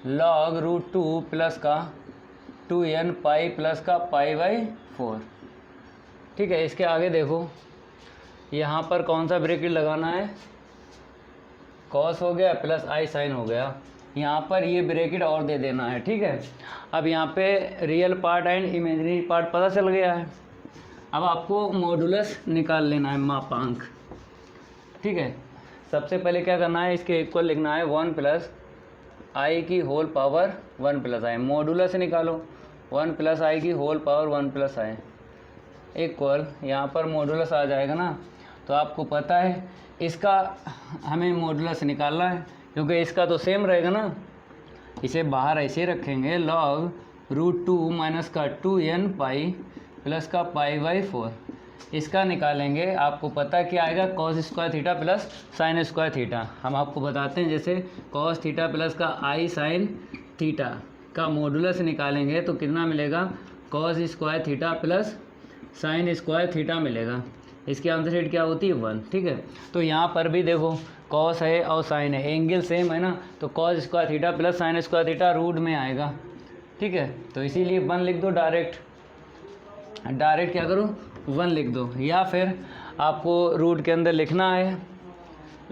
log √2 प्लस का 2n पाई प्लस का π/4, ठीक है। इसके आगे देखो, यहाँ पर कौन सा ब्रैकेट लगाना है, कॉस हो गया प्लस आई साइन हो गया, यहाँ पर ये ब्रैकेट और दे देना है, ठीक है। अब यहाँ पे real part and imaginary part पता चल गया है। अब आपको मॉडुलस निकाल लेना है, मापांक, ठीक है। सबसे पहले क्या करना है, इसके इक्वल लिखना है 1 प्लस आई की होल पावर 1 प्लस आई, मॉडुलस निकालो 1 प्लस आई की whole power 1 plus I equal, यहाँ पर मॉडुलस आ जाएगा ना, तो आपको पता है इसका हमें मॉडुलस निकालना है, क्योंकि इसका तो सेम रहेगा ना, इसे बाहर ऐसे रखेंगे, log √2 माइनस का 2n पाई प्लस का π/4, इसका निकालेंगे, आपको पता क्या आएगा, cos square theta plus sine square theta. हम आपको बताते हैं, जैसे cos थीटा प्लस का आई साइन थीटा का मॉडुलस निकालेंगे तो कितना मिलेगा, cos square theta plus sine square theta मिलेगा, इसकी आंसर शीट क्या होती है 1, ठीक है। तो यहाँ पर भी देखो कॉस है और साइन है, एंगल सेम है ना, तो cos square theta plus sine square theta root में आएगा, ठीक है। तो इसीलिए 1 लिख दो, डायरेक्ट क्या करो 1 लिख दो, या फिर आपको रूट के अंदर लिखना है,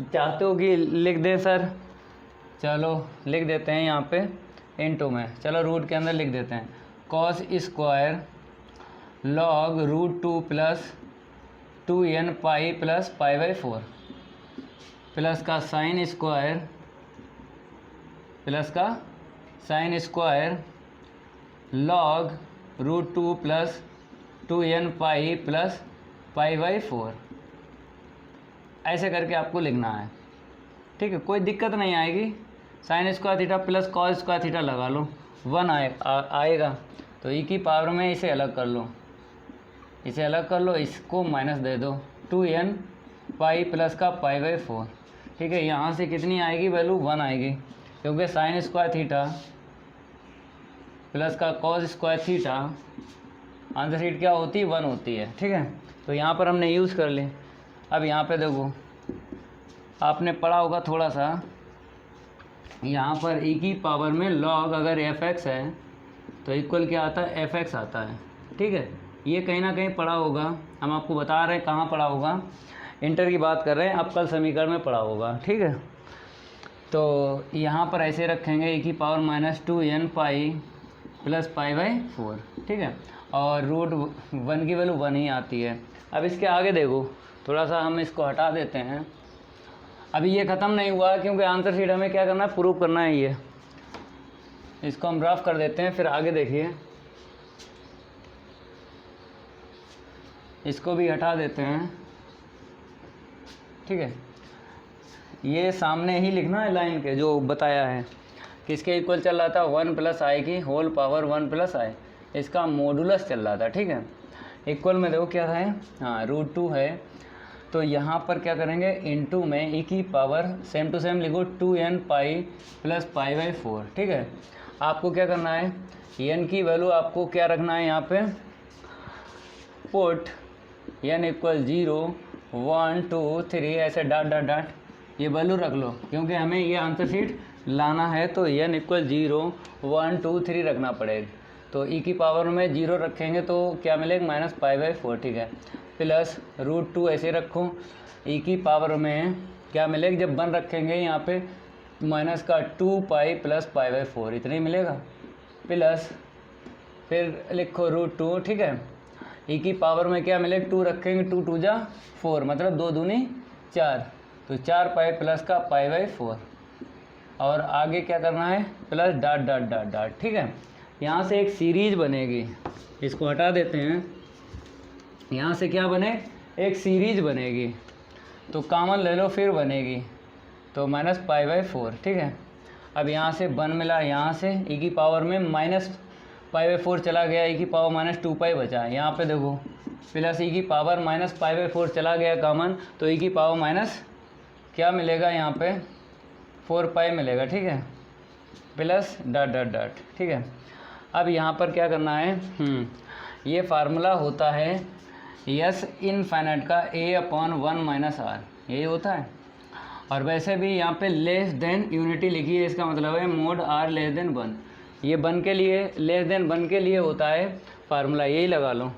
चाहते हो कि लिख दें सर, चलो लिख देते हैं यहाँ पे इनटू में, चलो रूट के अंदर लिख देते हैं, कॉस स्क्वायर log √2 प्लस 2n पाई प्लस π/4 प्लस का साइन स्क्वायर log √2 प्लस 2n पाई प्लस π/4, ऐसे करके आपको लिखना है, ठीक है। कोई दिक्कत नहीं आएगी, sign square theta plus cos square theta लगा लो, 1 आएगा, तो ई की पावर में इसे अलग कर लो, इसको माइनस दे दो, 2n पाई प्लस का π/4, ठीक है। यहाँ से कितनी आएगी वैल्यू, 1 आएगी, क्योंकि साइन स्क्वायर थीटा प्लस का cos square theta answer sheet क्या होती है 1 होती है, ठीक है। तो यहाँ पर हमने यूज़ कर ली। अब यहाँ पे देखो, आपने पढ़ा होगा थोड़ा सा, यहाँ पर e की पावर में log अगर fx है तो इक्वल क्या आता है, fx आता है, ठीक है। ये कहीं ना कहीं पढ़ा होगा, हम आपको बता रहे हैं कहाँ पढ़ा होगा, इंटर की बात कर रहे हैं, अब कल समीकरण में पढ़ा होगा, ठीक है। तो यहाँ पर ऐसे रखेंगे e की पावर माइनस 2n पाई प्लस π/4, ठीक है, और रूट 1 की वैल्यू 1 ही आती है। अब इसके आगे देखो, थोड़ा सा हम इसको हटा देते हैं, अभी ये ख़त्म नहीं हुआ क्योंकि आंसर शीट हमें क्या करना है, प्रूव करना है, ये इसको हम रफ कर देते हैं, फिर आगे देखिए, इसको भी हटा देते हैं, ठीक है। ये सामने ही लिखना है लाइन के, जो बताया है किसके इक्वल चल रहा था, 1 प्लस आई की होल पावर 1 प्लस आई, इसका मॉडुलस चल रहा था, ठीक है। इक्वल में देखो क्या है, हाँ √2 है, तो यहाँ पर क्या करेंगे, इनटू में e की पावर सेम टू सेम लिखो 2n पाई प्लस π/4, ठीक है। आपको क्या करना है, n की वैल्यू आपको क्या रखना है, यहाँ पे पुट n इक्वल 0 1 2 3 ऐसे डॉट ये वैल्यू रख लो, क्योंकि हमें ये आंसर शीट लाना है, तो n इक्वल 0 1 2 3 रखना पड़ेगा। तो e की पावर में 0 रखेंगे तो क्या मिलेगा, माइनस π/4, ठीक है, प्लस √2 ऐसे रखो, e की पावर में क्या मिलेगा, जब 1 रखेंगे यहाँ पे माइनस का 2 पाई प्लस π/4 इतना ही मिलेगा, प्लस फिर लिखो √2, ठीक है। e की पावर में क्या मिलेगा, 2 रखेंगे, 2 2 जा 4, मतलब 2 दूनी 4, तो 4 पाई प्लस का π/4, और आगे क्या करना है, प्लस डॉट, ठीक है। यहाँ से एक सीरीज बनेगी, इसको हटा देते हैं, यहाँ से क्या बने, एक सीरीज बनेगी, तो कॉमन ले लो, फिर बनेगी, तो माइनस π/4, ठीक है। अब यहाँ से 1 मिला, यहाँ से e की पावर में माइनस π/4 चला गया, e की पावर माइनस 2π बचा, यहाँ पे देखो प्लस e की पावर माइनस π/4 चला गया कॉमन, तो e की पावर माइनस क्या मिलेगा, यहाँ पे 4π मिलेगा, ठीक है, प्लस डॉट, ठीक है। अब यहाँ पर क्या करना है, ये फार्मूला होता है यस इनफाइनाइट का a/1 - r, यही होता है। और वैसे भी यहाँ पे लेस देन यूनिटी लिखी है, इसका मतलब है मोड r लेस देन 1। ये 1 के लिए, लेस देन 1 के लिए होता है फार्मूला, यही लगा लो।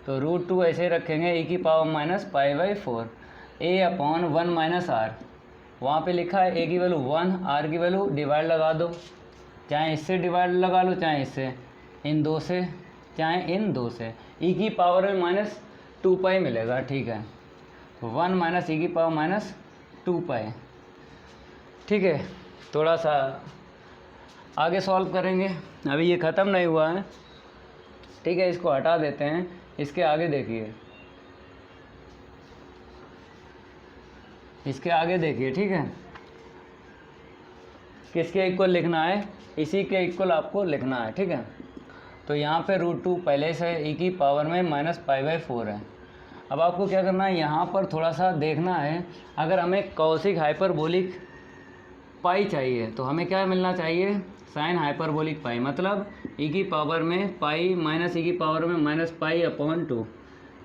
तो √2 ऐसे रखेंगे e⁻⁴ a/1 - r। वहाँ पे लिखा है a की वैल्यू 1, r की वैल्यू डिवाइड लगा दो, चाहे इससे डिवाइड लगा लो, चाहे इससे, इन दो से, चाहे इन दो से। e⁻⁻² मिलेगा, ठीक है। तो 1 - e⁻⁻², ठीक है। थोड़ा सा आगे सॉल्व करेंगे, अभी ये ख़त्म नहीं हुआ है, ठीक है। इसको हटा देते हैं, इसके आगे देखिए, इसके आगे देखिए, ठीक है। किसके इक्वल लिखना है, इसी के इक्वल आपको लिखना है, ठीक है। तो यहाँ पे √2 पहले से e⁻⁻⁴ है। अब आपको क्या करना है, यहाँ पर थोड़ा सा देखना है। अगर हमें कॉसिक हाइपरबोलिक पाई चाहिए तो हमें क्या मिलना चाहिए, साइन हाइपरबोलिक पाई, मतलब e⁻⁻⁻π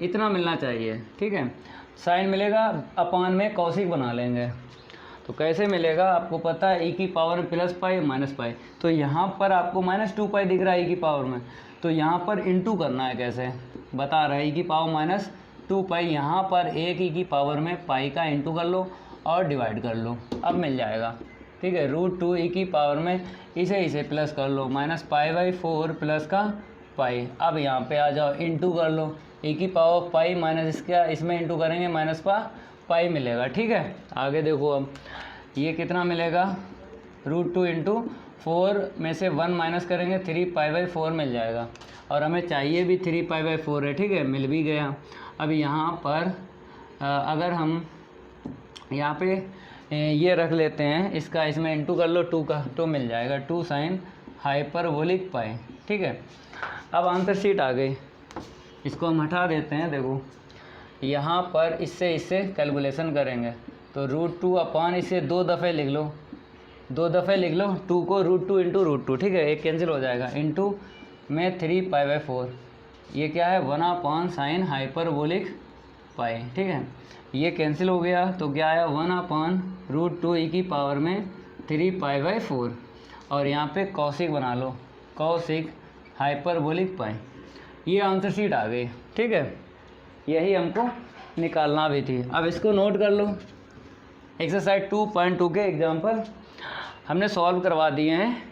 इतना मिलना चाहिए, ठीक है। साइन मिलेगा, अपान में कॉसिक बना लेंगे। तो कैसे मिलेगा, आपको पता है e⁻+π - तो यहाँ पर आपको -2π दिख रहा है e⁻, तो यहाँ पर इंटू करना है। कैसे बता रहा है, e⁻²π, यहाँ पर एक e⁻ में पाई का इंटू कर लो और डिवाइड कर लो, अब मिल जाएगा, ठीक है। √2 e⁻ में इसे प्लस कर लो, -π/4 प्लस का पाई। अब यहाँ पे आ जाओ, इंटू कर लो, e⁻π माइनस इसका, इसमें इंटू करेंगे -π मिलेगा, ठीक है। आगे देखो, अब ये कितना मिलेगा, √2 × 4 में से 1 माइनस करेंगे, 3π/4 मिल जाएगा। और हमें चाहिए भी 3π/4 है, ठीक है, मिल भी गया। अब यहाँ पर अगर हम यहाँ पे ये रख लेते हैं, इसका इसमें इंटू कर लो, 2 का, तो मिल जाएगा 2 sin हाइपरबोलिक पाई, ठीक है। अब आंसर शीट आ गई, इसको हम हटा देते हैं। देखो यहाँ पर इससे कैलकुलेशन करेंगे, तो √2 अपान इसे 2 दफ़े लिख लो, 2 दफ़े लिख लो, 2 को √2 × √2, ठीक है, एक कैंसिल हो जाएगा, इंटू में 3π/4, ये क्या है 1 sin हाइपरबोलिक पाई, ठीक है। ये कैंसिल हो गया, तो क्या आया 1/√2 e⁻ में 3π/4, और यहाँ पे कॉसिक बना लो, कॉसिक हाइपरबोलिक पाई। ये आंसर शीट आ गई, ठीक है। यही हमको निकालना भी थी। अब इसको नोट कर लो, एक्सरसाइज 2.2 के एग्जाम्पल हमने सॉल्व करवा दिए हैं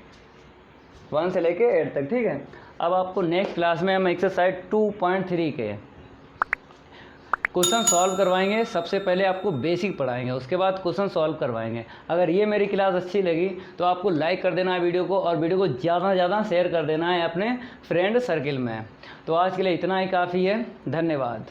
1 से लेके 8 तक, ठीक है। अब आपको नेक्स्ट क्लास में हम एक्सरसाइज 2.3 के क्वेश्चन सॉल्व करवाएंगे। सबसे पहले आपको बेसिक पढ़ाएंगे, उसके बाद क्वेश्चन सॉल्व करवाएंगे। अगर ये मेरी क्लास अच्छी लगी तो आपको लाइक कर देना है वीडियो को, और वीडियो को ज़्यादा से ज़्यादा शेयर कर देना है अपने फ्रेंड सर्किल में। तो आज के लिए इतना ही काफ़ी है, धन्यवाद।